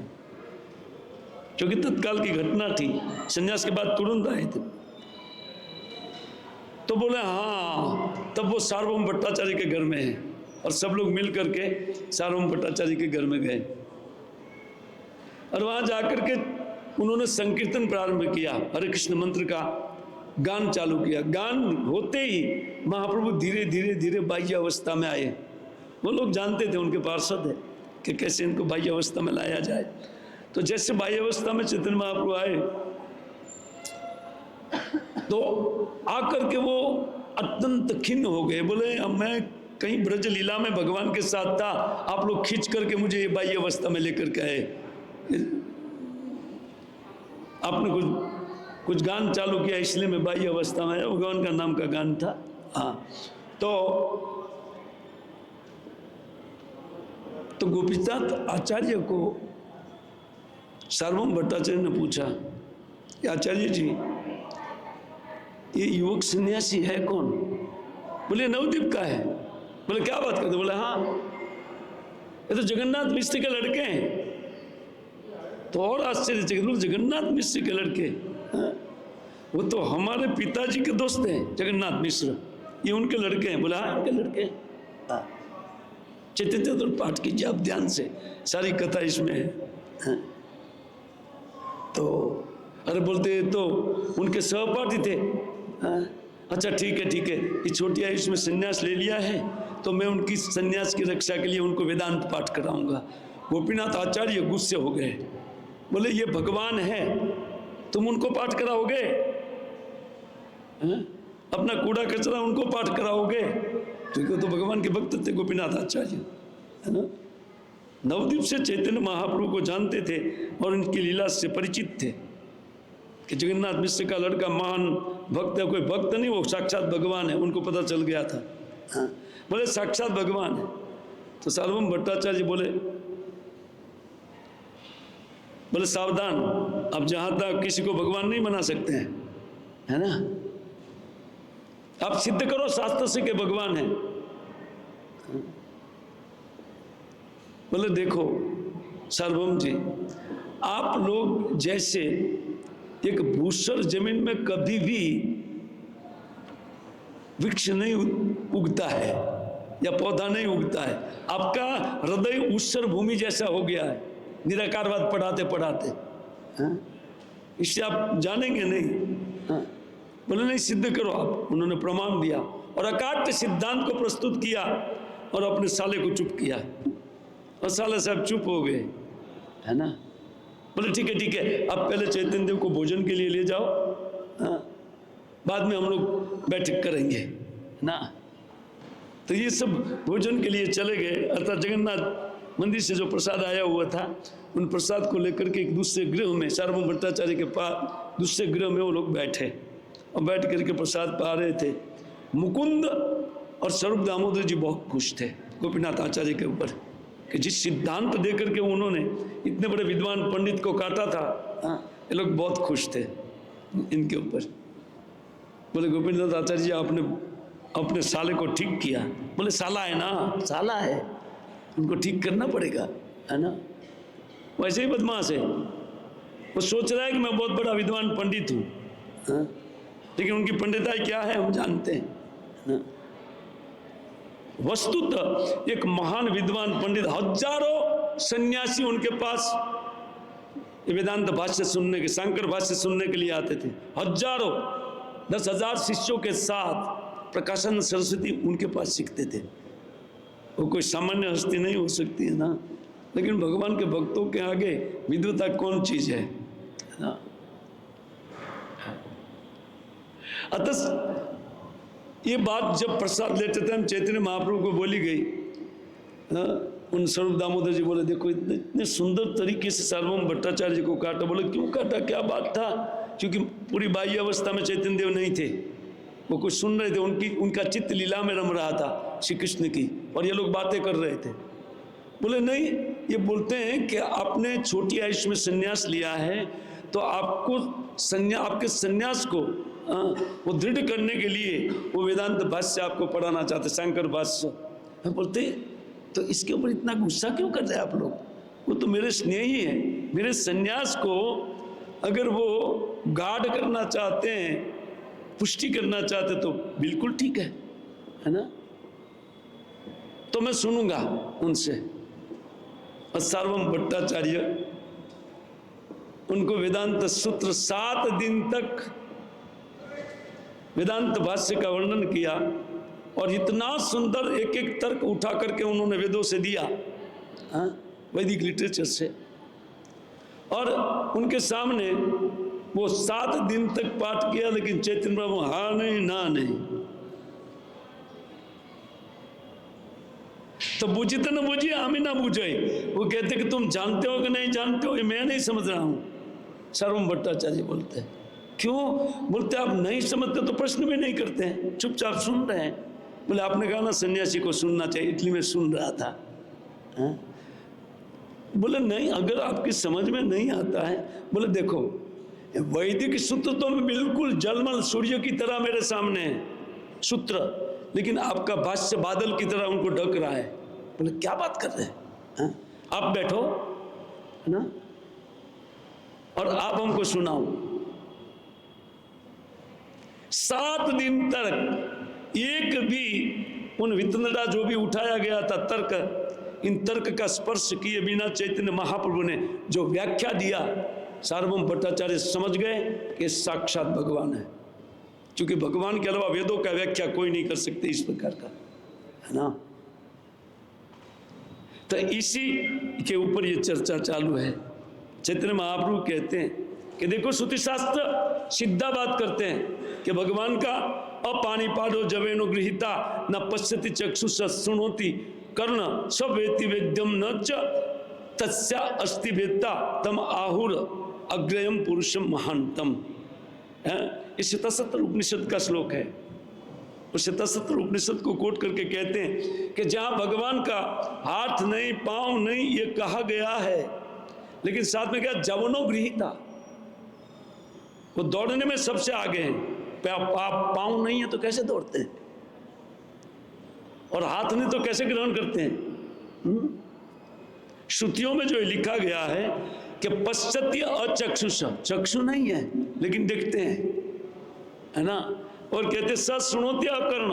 क्योंकि तत्काल की घटना थी, सन्यास के बाद तुरंत आए थे। तो बोले हाँ, तब वो सार्वभौम भट्टाचार्य के घर में है, और सब लोग मिल करके सार्वभौम भट्टाचार्य के घर में गए, और वहां जाकर के उन्होंने संकीर्तन प्रारंभ किया, हरे कृष्ण मंत्र का गान चालू किया। गान होते ही महाप्रभु धीरे धीरे धीरे बाह्य अवस्था में आए। वो लोग जानते थे, उनके पार्षद है, कि कैसे इनको बाह्य अवस्था में लाया जाए। तो जैसे बाह्य अवस्था में चैतन्य महाप्रभु आए, तो आकर के वो अत्यंत खिन्न हो गए। बोले अब मैं कहीं ब्रज लीला में भगवान के साथ था, आप लोग खींच करके मुझे ये बाह्य अवस्था में लेकर के आए। आपने कुछ गान चालू किया, इसलिए मैं बाह्य अवस्था में, भगवान का नाम का गान था। हाँ, तो गोपीनाथ आचार्य को सार्वभौम भट्टाचार्य ने पूछा कि आचार्य जी ये युवक सन्यासी है कौन? बोले नवद्वीप का है। बोले क्या बात करते? बोले हाँ ये तो जगन्नाथ मिश्र के लड़के हैं। तो और आश्चर्यचकित, बोले जगन्नाथ मिश्र के लड़के? हाँ? वो तो हमारे पिताजी के दोस्त हैं जगन्नाथ मिश्र, ये उनके लड़के हैं। बोला हाँ उनके लड़के हैं। हाँ, चैतन्य पाठ कीजिए आप ध्यान से, सारी कथा इसमें है। हाँ? तो अरे बोलते तो उनके सहपाठी थे। हाँ? अच्छा ठीक है ये छोटी आयु में संन्यास ले लिया है, तो मैं उनकी संन्यास की रक्षा के लिए उनको वेदांत पाठ कराऊंगा। गोपीनाथ आचार्य गुस्से हो गए, बोले ये भगवान है, तुम उनको पाठ कराओगे? अपना कूड़ा कचरा उनको पाठ कराओगे? क्योंकि तो भगवान के भक्त थे गोपीनाथ आचार्य, है ना। नवद्वीप से चैतन्य महाप्रभु को जानते थे और उनकी लीला से परिचित थे कि जगन्नाथ मिश्र का लड़का महान भक्त है। कोई भक्त नहीं, वो साक्षात भगवान है, उनको पता चल गया था। हाँ, बोले साक्षात भगवान है। तो सार्वभौम भट्टाचार्य बोले सावधान, अब जहां तक किसी को भगवान नहीं बना सकते हैं, है ना। आप सिद्ध करो शास्त्र से कि भगवान है। बोले देखो सार्वभौम जी, आप लोग जैसे एक भूसर जमीन में कभी भी वृक्ष नहीं उगता है या पौधा नहीं उगता है, आपका हृदय ऊसर भूमि जैसा हो गया है निराकारवाद पढ़ाते पढ़ाते। इससे आप जानेंगे नहीं। हाँ? बोले नहीं सिद्ध करो आप। उन्होंने प्रमाण दिया और अकाट्य सिद्धांत को प्रस्तुत किया और अपने साले को चुप किया, और साले साहब चुप हो गए, है ना। बोले ठीक है अब पहले चैतन्य देव को भोजन के लिए ले जाओ, हाँ? बाद में हम लोग बैठक करेंगे, ना। तो ये सब भोजन के लिए चले गए। अर्थात जगन्नाथ मंदिर से जो प्रसाद आया हुआ था, उन प्रसाद को लेकर के एक दूसरे गृह में, सार्वभौम भट्टाचार्य के पास दूसरे गृह में वो लोग बैठे और बैठ करके प्रसाद पा रहे थे। मुकुंद और स्वरूप दामोदर जी बहुत खुश थे गोपीनाथ आचार्य के ऊपर कि जिस सिद्धांत दे करके उन्होंने इतने बड़े विद्वान पंडित को काटा था। ये लोग बहुत खुश थे इनके ऊपर। बोले गोपीनाथ आचार्य जी आपने अपने साले को ठीक किया। बोले साला है ना, साला है, उनको ठीक करना पड़ेगा, है ना। वैसे ही बदमाश है, वो सोच रहा है कि मैं बहुत बड़ा विद्वान पंडित हूँ, लेकिन उनकी पंडिताई क्या है हम जानते हैं। वस्तुतः एक महान विद्वान पंडित, हजारों सन्यासी उनके पास वेदांत भाष्य सुनने के, शंकर भाष्य सुनने के लिए आते थे। हजारों, 10,000 शिष्यों के साथ प्रकाशानंद सरस्वती उनके पास सीखते थे। वो कोई सामान्य हस्ती नहीं हो सकती है ना। लेकिन भगवान के भक्तों के आगे विद्वता कौन चीज है ना। अतः ये बात जब प्रसाद लेते थे हम चैतन्य महाप्रभु को बोली गई, उन स्वरूप दामोदर जी बोले देखो इतने सुंदर तरीके से सार्वभौम भट्टाचार्य जी को काटा। बोले क्यों काटा, क्या बात था? क्योंकि पूरी बाह्य अवस्था में चैतन्य देव नहीं थे, वो कुछ सुन रहे थे, उनका चित्त लीला में रम रहा था श्री कृष्ण की, और ये लोग बातें कर रहे थे। बोले नहीं, ये बोलते हैं कि आपने छोटी आयुष में संन्यास लिया है तो आपको आपके संन्यास को वो दृढ़ करने के लिए वो वेदांत भाष्य आपको पढ़ाना चाहते, शंकर भाष्य। बोलते तो इसके ऊपर इतना गुस्सा क्यों कर रहे हैं आप लोग? वो तो मेरे स्नेही हैं, मेरे संन्यास को अगर वो गाढ़ करना चाहते हैं, पुष्टि करना चाहते तो बिल्कुल ठीक है ना। तो मैं सुनूंगा उनसे। और सार्वभौम भट्टाचार्य उनको वेदांत सूत्र 7 दिन तक वेदांत भाष्य का वर्णन किया, और इतना सुंदर एक एक तर्क उठा करके उन्होंने वेदों से दिया, वैदिक लिटरेचर से, और उनके सामने वो 7 दिन तक पाठ किया। लेकिन चैतन्य प्रभु हाँ नहीं ना नहीं, तो बुझी तो न बुझी, हमें ना बुझे। वो कहते कि तुम जानते हो कि नहीं जानते हो, ये मैं नहीं समझ रहा हूं। सार्वभौम भट्टाचार्य बोलते हैं क्यों? बोलते आप नहीं समझते तो प्रश्न भी नहीं करते हैं, चुपचाप सुन रहे हैं। बोले आपने कहा ना सन्यासी को सुनना चाहिए, इटली में सुन रहा था। बोले नहीं, अगर आपकी समझ में नहीं आता है, बोले देखो वैदिक सूत्र तो बिल्कुल जलमल सूर्य की तरह मेरे सामने है सूत्र, लेकिन आपका भाष्य बादल की तरह उनको ढक रहा है। बोले क्या बात कर रहे हैं? आप बैठो है ना, और आप हमको सुनाओ। 7 दिन तक एक भी उन वितंडा जो भी उठाया गया था तर्क, इन तर्क का स्पर्श किए बिना चैतन्य महाप्रभु ने जो व्याख्या दिया, सार्वभौम भट्टाचार्य समझ गए कि साक्षात भगवान है। क्योंकि भगवान के अलावा वेदों का व्याख्या कोई नहीं कर सकते इस प्रकार का, है ना। तो इसी के ऊपर ये चर्चा चालू है। चैतन्य महाप्रभु कहते हैं कि देखो श्रुति शास्त्र सीधा बात करते हैं कि भगवान का अपाणिपादो जवेनो गृहीता न पश्यति चक्षुष शृणोति कर्ण स्वेति वेद्यम न च तस्या अस्ति वेत्ता तम आहुर अग्रयम पुरुषम महानतम। ये शतसत्र उपनिषद का श्लोक है। उस शतसत्र उपनिषद को कोट करके कहते हैं कि जहां भगवान का हाथ नहीं पांव नहीं ये कहा गया है, लेकिन साथ में क्या जवनो गृहीता, वो दौड़ने में सबसे आगे हैं। पांव नहीं है तो कैसे दौड़ते हैं, और हाथ नहीं तो कैसे ग्रहण करते हैं? श्रुतियों में जो लिखा गया है कि पश्चात्य अचक्षुष, चक्षु नहीं है लेकिन देखते हैं, है ना। और कहते स सुनोत्य कर्ण,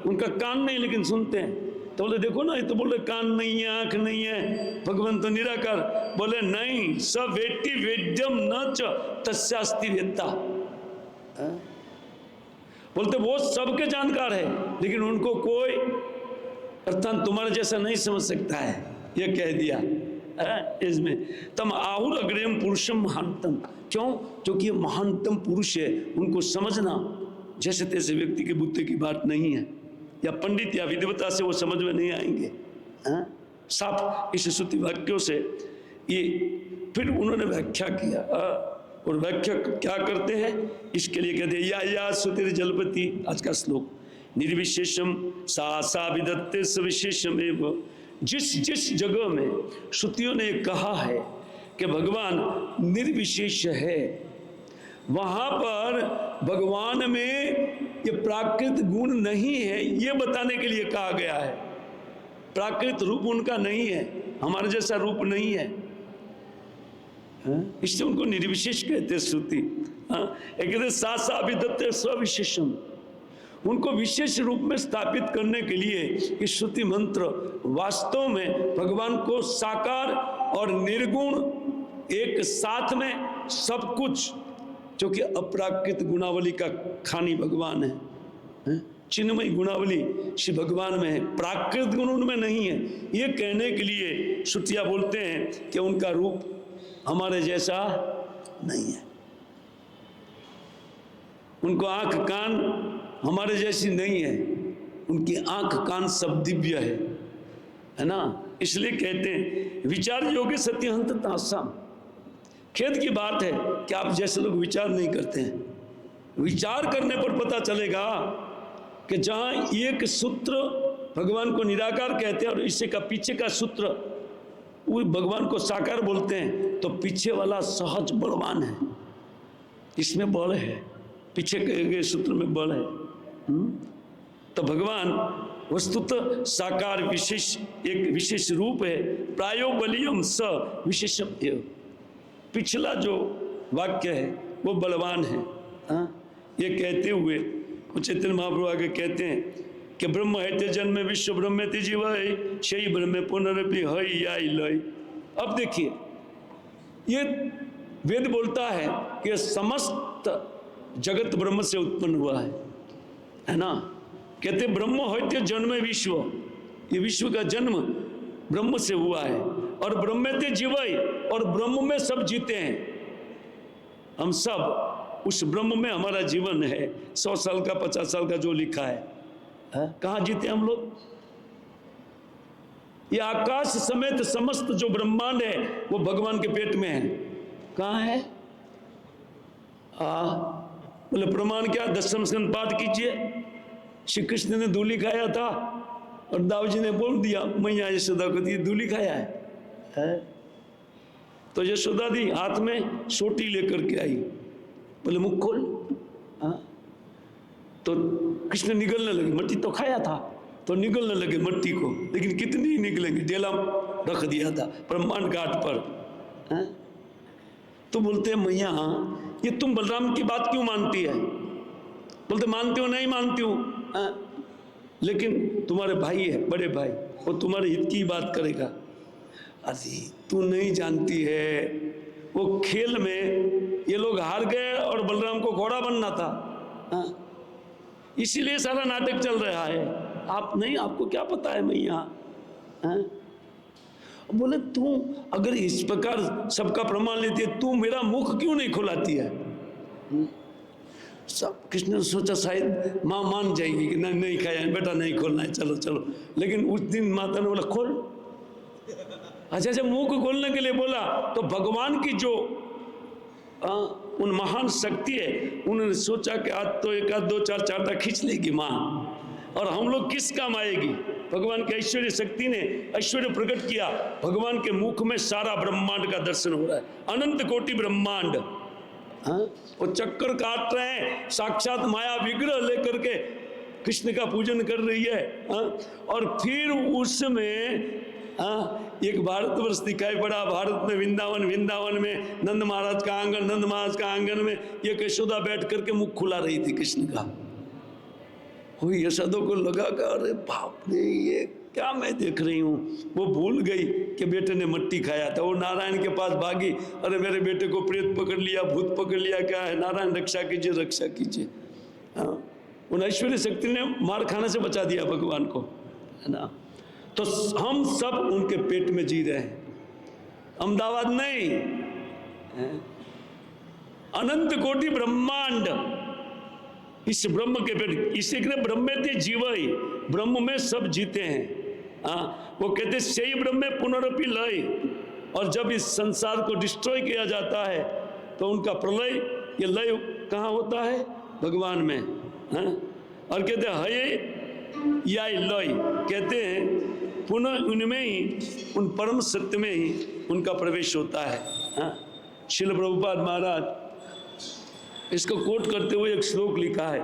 उनका कान नहीं लेकिन सुनते हैं। तो बोले देखो ना, ये तो बोले कान नहीं है, आंख नहीं है, भगवान तो निराकार। बोले नहीं, स वेट्टि वेद्यम न च तस्यास्ति वेत्ता। बोलते वो सबके जानकार है लेकिन उनको कोई अर्थात तुम्हारे जैसा नहीं समझ सकता है, ये कह दिया इसमें। तम आहुर अग्रयम पुरुषम महानतम। क्यों? क्योंकि ये महानतम पुरुष है, उनको समझना जैसे तैसे व्यक्ति के बुद्धि की बात नहीं है, या पंडित या विद्वता से वो समझ में नहीं आएंगे। साफ इस श्रुति वाक्यों से ये फिर उन्होंने व्याख्या किया, और व्याख्या क्या करते हैं इसके लिए कहते हैं या श्रुतिर जलपति। आज का श्लोक निर्विशेषम सा विदत्ते सविशेषम एवं। जिस जगह में श्रुतियों ने कहा है कि भगवान निर्विशेष है, वहां पर भगवान में ये प्राकृत गुण नहीं है ये बताने के लिए कहा गया है। प्राकृत रूप उनका नहीं है, हमारे जैसा रूप नहीं है, इससे उनको निर्विशेष कहते श्रुति। कहते सा विदत्ते स्विशेषम, उनको विशेष रूप में स्थापित करने के लिए ये श्रुति मंत्र वास्तव में भगवान को साकार और निर्गुण एक साथ में सब कुछ, जो कि अप्राकृत गुणावली का खानी भगवान है, चिन्मय गुणावली श्री भगवान में है, प्राकृत गुण उनमें नहीं है। ये कहने के लिए श्रुतियाँ बोलते हैं कि उनका रूप हमारे जैसा नहीं है, उनको आंख कान हमारे जैसी नहीं है, उनकी आंख कान सब दिव्य है ना। इसलिए कहते हैं विचार योग्य सत्यहंत तासाम। खेद की बात है कि आप जैसे लोग विचार नहीं करते हैं। विचार करने पर पता चलेगा कि जहाँ एक सूत्र भगवान को निराकार कहते हैं और इससे का पीछे का सूत्र वो भगवान को साकार बोलते हैं, तो पीछे वाला सहज बलवान है, इसमें बल है, पीछे के सूत्र में बल है। तो भगवान वस्तुतः साकार विशेष एक विशेष रूप है। प्रायो बलियम स विशेषम एव। पिछला जो वाक्य है वो बलवान है। ये कहते हुए चैतन्य महाप्रभु आगे कहते हैं कि ब्रह्म है ते जन्म विश्व ब्रह्म ते जीव है शयी ब्रह्म पुनरपि हई आई लय। अब देखिए ये वेद बोलता है कि समस्त जगत ब्रह्म से उत्पन्न हुआ है ना। कहते ब्रह्म है ते जन्म विश्व, ये विश्व का जन्म ब्रह्म से हुआ है, और ब्रह्म ते जीव और ब्रह्म में सब जीते हैं। हम सब उस ब्रह्म में हमारा जीवन है। 100 साल का 50 साल का जो लिखा है कहाँ जीते हम लोग? ये आकाश समेत समस्त जो ब्रह्मांड है वो भगवान के पेट में है। कहाँ है? बोले प्रमाण क्या? 10वें स्कंद पाठ कीजिए। श्री कृष्ण ने दूली खाया था और दाऊ जी ने बोल दिया मैया यशोदा को ये दूली खाया है? तो यशोदा दी हाथ में सोटी लेकर के आई, बोले मुख खोल। तो कृष्ण निगलने लगे, मट्टी तो खाया था तो निगलने लगे मट्टी को, लेकिन कितनी ही निकलेंगे, डेला रख दिया था ब्रह्मांड घाट पर। तो बोलते हैं मैया ये तुम बलराम की बात क्यों मानती है? बोलते मानती हूँ, नहीं मानती हूँ, लेकिन तुम्हारे भाई है, बड़े भाई, वो तुम्हारे हित की बात करेगा। अरे तू नहीं जानती है, वो खेल में ये लोग हार गए और बलराम को घोड़ा बनना था, इसीलिए सारा नाटक चल रहा है। आप नहीं, आपको क्या पता है मैया? बोले तू अगर इस प्रकार सबका प्रमाण लेती है, तू मेरा मुख क्यों नहीं खुलाती है? सब कृष्ण ने सोचा शायद माँ मान जाएगी कि नहीं नहीं खाया है बेटा, नहीं खोलना है, चलो चलो। लेकिन उस दिन माता ने बोला खोल। अच्छा अच्छा, मुंह को खोलने के लिए बोला तो भगवान की जो उन महान शक्ति है उन्होंने सोचा कि आज तो एक आध दो चार चाटा खींच लेगी माँ, और हम लोग किस काम आएगी? भगवान की ऐश्वर्य शक्ति ने ऐश्वर्य प्रकट किया। भगवान के मुख में सारा ब्रह्मांड का दर्शन हो रहा है, अनंत कोटि ब्रह्मांड। वो चक्कर काट रहे हैं, साक्षात माया विग्रह लेकर के कृष्ण का पूजन कर रही है। और फिर उसमें एक भारतवर्ष दिखाई पड़ा। भारत में वृंदावन, वृंदावन में नंद महाराज का आंगन, नंद महाराज का आंगन में ये यशोदा बैठ करके मुख खुला रही थी कृष्ण का। वो यशोदा को लगा कि अरे बाप रे ये क्या मैं देख रही हूँ। वो भूल गई कि बेटे ने मट्टी खाया था। वो नारायण के पास भागी, अरे मेरे बेटे को प्रेत पकड़ लिया, भूत पकड़ लिया, क्या है नारायण रक्षा कीजिए, रक्षा कीजिए। उन ऐश्वर्य शक्ति ने मार खाने से बचा दिया भगवान को, है ना। तो हम सब उनके पेट में जी रहे हैं, अहमदाबाद नहीं, अनंत कोटि ब्रह्मांड इस ब्रह्म के पेट। इसी के ब्रह्मेति जीवई, ब्रह्म में सब जीते हैं। वो कहते सही ब्रह्म में पुनरपि लय। और जब इस संसार को डिस्ट्रॉय किया जाता है तो उनका प्रलय, ये लय कहाँ होता है? भगवान में। और कहते हैं या लय, कहते हैं पुनः उनमें ही, उन परम सत्य में ही उनका प्रवेश होता है। श्रील प्रभुपाद महाराज इसको कोट करते हुए एक श्लोक लिखा है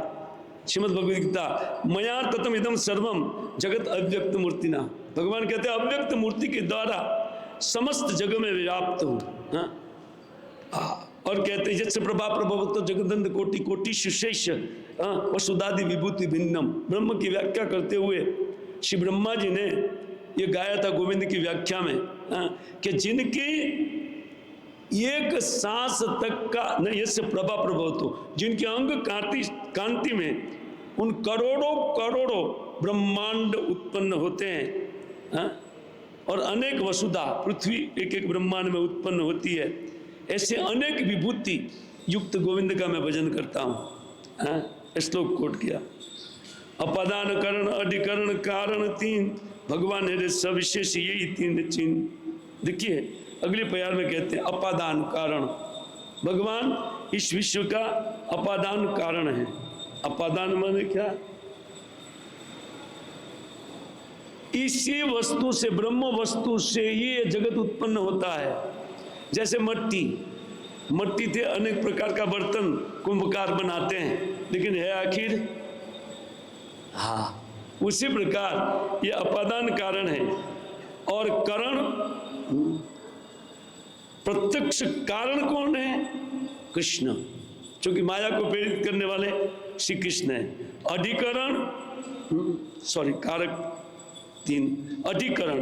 श्रीमद् भगवद गीता, मया ततम इदम सर्वम जगत अव्यक्त मूर्तिना। भगवान कहते हैं अव्यक्त मूर्ति के द्वारा समस्त जगह में व्याप्त हूँ। और कहते हैं जैसे प्रभा प्रभवतो जगदंध कोटि कोटि सुशेष वसुदादि विभूति भिन्नम। ब्रह्म की व्याख्या करते हुए श्री ब्रह्मा जी ने ये गाया था गोविंद की व्याख्या में कि जिनकी एक सांस तक का नहीं, इससे प्रभा प्रभव तो जिनके अंग कांति में उन करोड़ों करोड़ों ब्रह्मांड उत्पन्न होते हैं, हाँ? और अनेक वसुधा पृथ्वी एक एक ब्रह्मांड में उत्पन्न होती है। ऐसे अनेक विभूति युक्त गोविंद का मैं भजन करता हूँ। हाँ? श्लोक कोट किया। अपादान करण अधिकरण कारण तीन, भगवान है सविशेष यही तीन चिन्ह। देखिए अगले प्यार में कहते हैं अपादान कारण, भगवान इस विश्व का अपादान कारण है। अपादान माने क्या? इसी वस्तु से, ब्रह्म वस्तु से ही ये जगत उत्पन्न होता है। जैसे मट्टी से अनेक प्रकार का बर्तन कुंभकार बनाते हैं, लेकिन है आखिर, हाँ, उसी प्रकार ये अपादान कारण है। और करण, प्रत्यक्ष कारण कौन है? कृष्ण, क्योंकि माया को प्रेरित करने वाले श्री कृष्ण है। अधिकरण, कारक तीन, अधिकरण,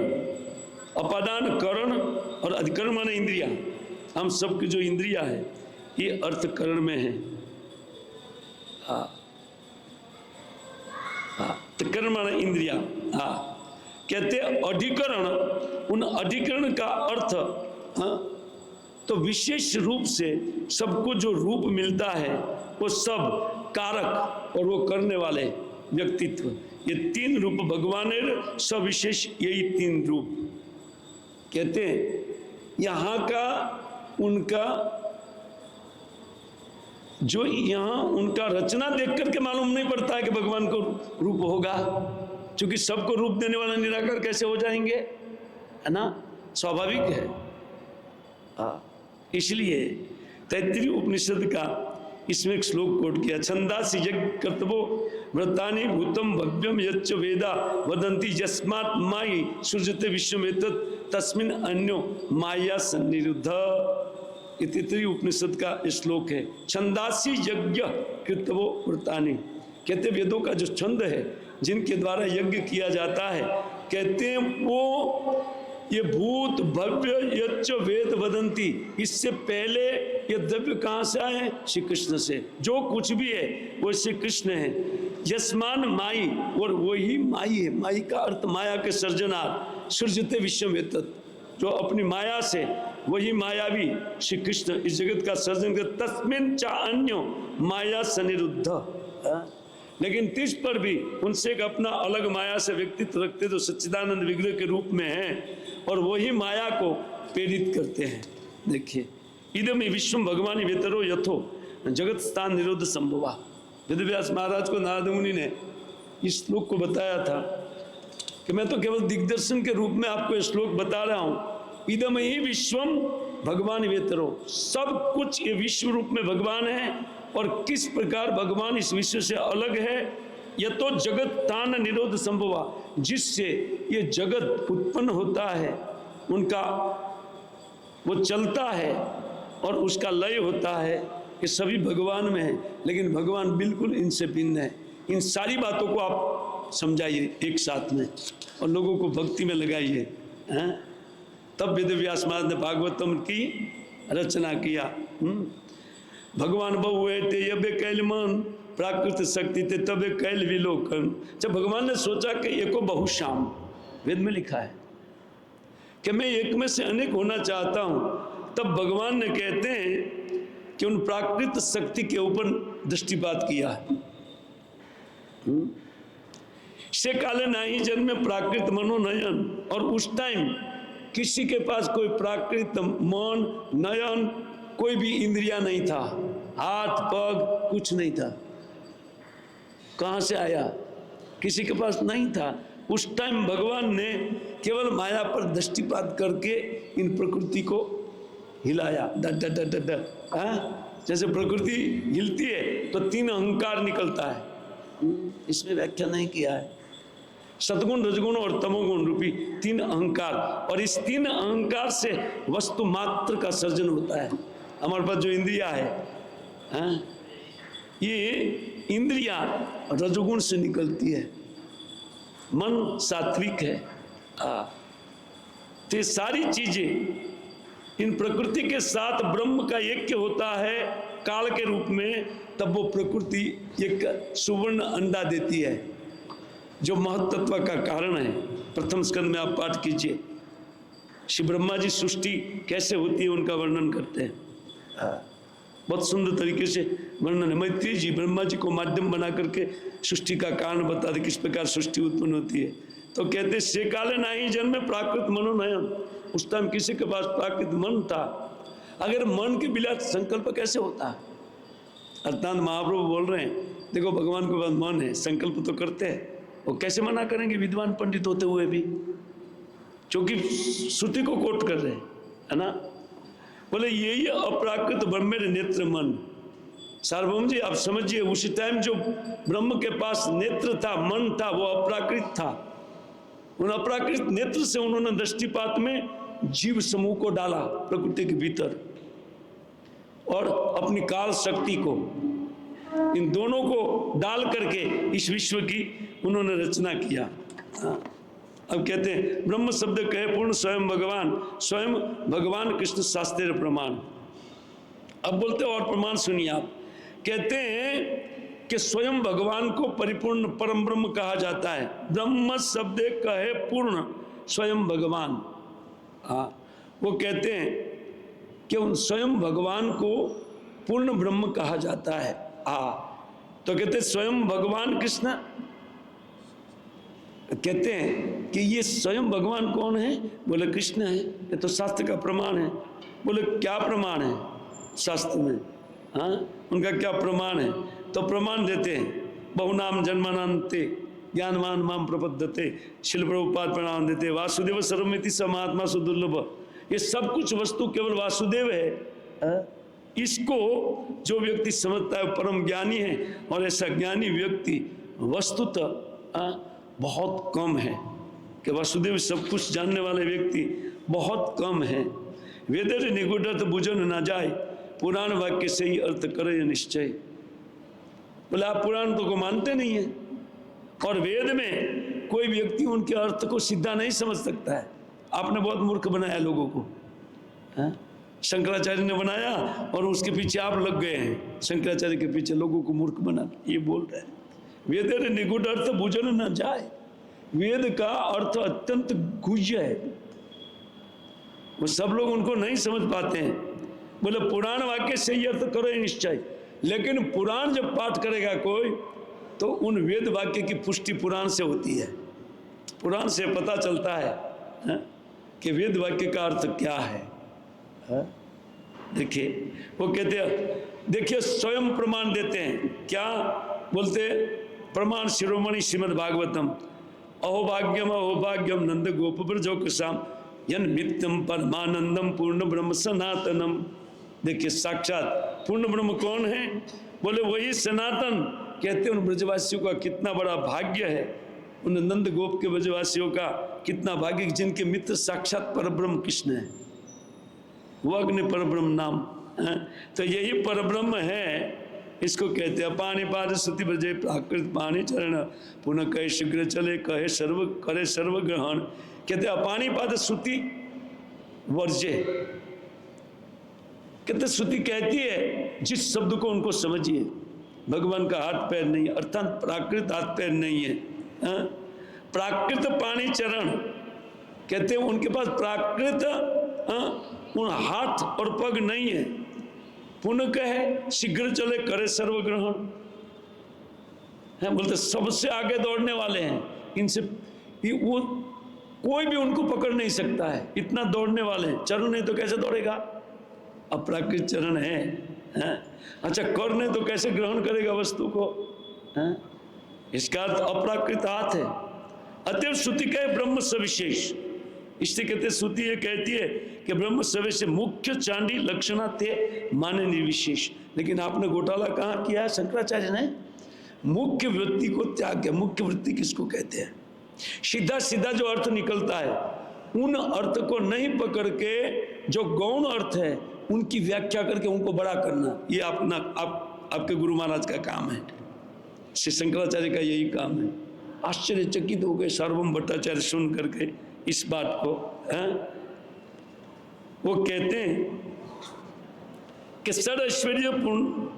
अपादान, करण और अधिकरण माने इंद्रिया। हम सबकी जो इंद्रिया है ये अर्थकरण में है। हाँ, तो करण माने इंद्रिया। हाँ, कहते अधिकरण, उन अधिकरण का अर्थ, हाँ, तो विशेष रूप से सबको जो रूप मिलता है वो सब कारक और वो करने वाले व्यक्तित्व, ये तीन रूप भगवान सविशेष, यही तीन रूप। कहते हैं यहाँ का उनका जो यहाँ उनका रचना देख करके मालूम नहीं पड़ता है कि भगवान को रूप होगा, क्योंकि सबको रूप देने वाला निराकार कैसे हो जाएंगे, है ना, स्वाभाविक है। इसलिए तैत्तिरीय उपनिषद का इसमें एक श्लोक कोट किया, छंदासि यज्ञ कर्तव्यो व्रतानि भूतम भव्यम यच्च वेदा वदन्ति यस्मात् मायि सृजते विश्वमेतत् तस्मिन् अन्यो माया सन्निरुद्ध। तैत्तिरीय उपनिषद का श्लोक है। छंदासि यज्ञ कर्तव्यो व्रतानि, कहते वेदों का जो छंद है जिनके द्वारा यज्ञ किया जाता है, कहते हैं वो ये भूत भव्य यच्च वेद वदंती, इससे पहले ये द्रव्य कहाँ से आए? श्री कृष्ण से। जो कुछ भी है वो श्री कृष्ण है। यस्मान माई, और वही माई है। माई का अर्थ माया के सर्जनार, सृजते विश्वमेतत्, जो अपनी माया से, वही मायावी श्री कृष्ण इस जगत का सर्जन कर। तस्मिन् च अन्यो माया सनिरुद्ध, लेकिन तिस पर भी उनसे एक अपना अलग माया से व्यक्तित्व रखते तो सच्चिदानंद विग्रह के रूप में हैं, और वही माया को प्रेरित करते हैं। देखिए इदम विश्वम भगवान वेतरो यथो जगत स्थान निरोध संभवा। वेदव्यास महाराज को नारद मुनि ने इस श्लोक को बताया था कि मैं तो केवल दिग्दर्शन के रूप में आपको ये श्लोक बता रहा हूँ। इदम ही विश्वम भगवान वेतरो, सब कुछ ये विश्व रूप में भगवान है। और किस प्रकार भगवान इस विश्व से अलग है? यह तो जगत तान निरोध संभवा, जिससे ये जगत उत्पन्न होता है, उनका वो चलता है और उसका लय होता है, ये सभी भगवान में है। लेकिन भगवान बिल्कुल इनसे भिन्न है। इन सारी बातों को आप समझाइए एक साथ में और लोगों को भक्ति में लगाइए, हैं? तब वेदव्यास महाराज ने भागवतम की रचना किया। भगवान बहुए ते यबे कैल मन प्राकृत शक्ति ते तबे कैल विलोकन। जब भगवान ने सोचा कि एको बहुश्याम, वेद में लिखा है कि मैं एक में से अनेक होना चाहता हूं, तब भगवान ने कहते हैं कि उन प्राकृत शक्ति के ऊपर दृष्टिपात किया है। से काले नाही जन्मे प्राकृत मनोनयन, और उस टाइम किसी के पास कोई प्राकृत मन नयन, कोई भी इंद्रिया नहीं था, हाथ पग कुछ नहीं था। कहां से आया? किसी के पास नहीं था। उस टाइम भगवान ने केवल माया पर दृष्टिपात करके इन प्रकृति को हिलाया। जैसे प्रकृति हिलती है तो तीन अहंकार निकलता है, इसमें व्याख्या नहीं किया है। सतगुण रजगुण और तमोगुण रूपी तीन अहंकार, और इस तीन अहंकार से वस्तु मात्र का सर्जन होता है। हमारे पास जो इंद्रिया है, ये इंद्रिया रजोगुण से निकलती है, मन सात्विक है। तो ये सारी चीजें इन प्रकृति के साथ ब्रह्म का ऐक्य होता है काल के रूप में, तब वो प्रकृति एक सुवर्ण अंडा देती है जो महत्त्व का कारण है। प्रथम स्कंद में आप पाठ कीजिए, श्री ब्रह्मा जी सृष्टि कैसे होती है उनका वर्णन करते हैं। बहुत सुंदर तरीके से वर्णन है। मैत्री जी ब्रह्मा जी को माध्यम बना करके सृष्टि का कारण बताते किस प्रकार सृष्टि उत्पन्न होती है। तो कहते से काले नाही जन्मे प्राकृत मनोनयन, उस टाइम किसी के पास प्राकृत मन था। अगर मन के बिना संकल्प कैसे होता है? अर्थात महाप्रभु बोल रहे हैं देखो भगवान के पास मन है, संकल्प तो करते हैं, वो कैसे मना करेंगे विद्वान पंडित होते हुए भी, क्योंकि श्रुति को कोट कर रहे हैं, है ना। बोले यही अप्राकृत ब्रह्मेर नेत्र मन। सार्वभौम जी आप समझिए, उसी टाइम जो ब्रह्म के पास नेत्र था, मन था, वो अप्राकृत था। उन अप्राकृत नेत्र से उन्होंने दृष्टिपात में जीव समूह को डाला प्रकृति के भीतर, और अपनी काल शक्ति को, इन दोनों को डाल करके इस विश्व की उन्होंने रचना किया। अब कहते हैं ब्रह्म शब्द कहे पूर्ण स्वयं भगवान, स्वयं भगवान कृष्ण शास्त्रीय प्रमाण। अब बोलते और प्रमाण सुनिए आप। कहते हैं कि स्वयं भगवान को परिपूर्ण परम ब्रह्म कहा जाता है। ब्रह्म शब्द कहे पूर्ण स्वयं भगवान। हाँ, वो कहते हैं कि उन स्वयं भगवान को पूर्ण ब्रह्म कहा जाता है। तो कहते हैं स्वयं भगवान कृष्ण, कहते हैं कि ये स्वयं भगवान कौन है? बोले कृष्ण है। ये तो शास्त्र का प्रमाण है। बोले क्या प्रमाण है शास्त्र में? हाँ, उनका क्या प्रमाण है? तो प्रमाण देते हैं, बहुनाम जन्मानान्ते ज्ञानवान माम प्रपद्यते, शिल प्रभुपाद प्रणाम देते, वासुदेव सर्वमिति स महात्मा सुदुर्लभ। ये सब कुछ वस्तु केवल वासुदेव है। इसको जो व्यक्ति समझता है परम ज्ञानी है, और ऐसा ज्ञानी व्यक्ति वस्तुतः बहुत कम है कि वासुदेव सब कुछ जानने वाले व्यक्ति बहुत कम है। वेदर निगूढ़ बुझन न जाए, पुराण वाक्य से ही अर्थ करे निश्चय। बोले आप पुराण तो को मानते नहीं है, और वेद में कोई व्यक्ति उनके अर्थ को सीधा नहीं समझ सकता है। आपने बहुत मूर्ख बनाया लोगों को, शंकराचार्य ने बनाया और उसके पीछे आप लग गए हैं। शंकराचार्य के पीछे लोगों को मूर्ख बना, ये बोल रहे हैं। वेद निगूढ़ अर्थ बुझन न जाए, वेद का अर्थ अत्यंत गुह्य है, वो सब लोग उनको नहीं समझ पाते हैं। बोले पुराण वाक्य से ही अर्थ करो निश्चय। लेकिन पुराण जब पाठ करेगा कोई, तो उन वेद वाक्य की पुष्टि पुराण से होती है। पुराण से पता चलता है कि वेद वाक्य का अर्थ क्या है। देखिए वो कहते हैं, देखिए स्वयं प्रमाण देते हैं। क्या बोलते? प्रमाण शिरोमणि श्रीमद् भागवतम, अहोभाग्यम नंद गोप ब्रजोकसाम यन नित्यम परमानंदम पूर्ण ब्रह्म सनातनम। देखिए साक्षात पूर्ण ब्रह्म कौन है? बोले वही सनातन। कहते हैं उन ब्रजवासियों का कितना बड़ा भाग्य है, उन नंद गोप के ब्रजवासियों का कितना भाग्य, जिनके मित्र साक्षात परब्रह्म कृष्ण है, वो अग्नि परब्रह्म नाम है। तो यही परब्रह्म है, इसको कहते हैं पाणिपाद स्तुति ब्रजे प्राकृत पाणी चरण, पुनः कहे शीघ्र चले कहे सर्व करे सर्व ग्रहण। कहते हैं पाणिपाद स्तुति वर्जे। कहते स्तुति कहती है जिस शब्द को उनको समझिए, भगवान का हाथ पैर नहीं है, अर्थात प्राकृत हाथ पैर नहीं है। प्राकृत पाणी चरण, कहते हैं उनके पास प्राकृत उन हाथ और पग नहीं है। पुनः कहे शीघ्र चले करे सर्व ग्रहण है, बोलते सबसे आगे दौड़ने वाले हैं, इनसे वो कोई भी उनको पकड़ नहीं सकता है, इतना दौड़ने वाले हैं। चरण नहीं तो कैसे दौड़ेगा? अप्राकृत चरण है। अच्छा कर नहीं तो कैसे ग्रहण करेगा वस्तु को? इसका अर्थ अप्राकृत हाथ है। अतएव श्रुति कहे ब्रह्म सविशेष, इससे कहते श्रुति ये कहती है कि ब्रह्म सवे से मुख्य चांडी लक्षणा थे माने निर्विशेष। लेकिन आपने घोटाला कहाँ किया है? शंकराचार्य ने मुख्य वृत्ति को त्याग किया। मुख्य वृत्ति किसको कहते हैं? सीधा सीधा जो अर्थ निकलता है उन अर्थ को नहीं पकड़ के जो गौण अर्थ है उनकी व्याख्या करके उनको बड़ा करना, ये आपके गुरु महाराज का काम है। श्री शंकराचार्य का यही काम है। आश्चर्यचकित हो गए सार्वभौम भट्टाचार्य सुन करके इस बात को। वो कहते हैं कि सर ऐश्वर्य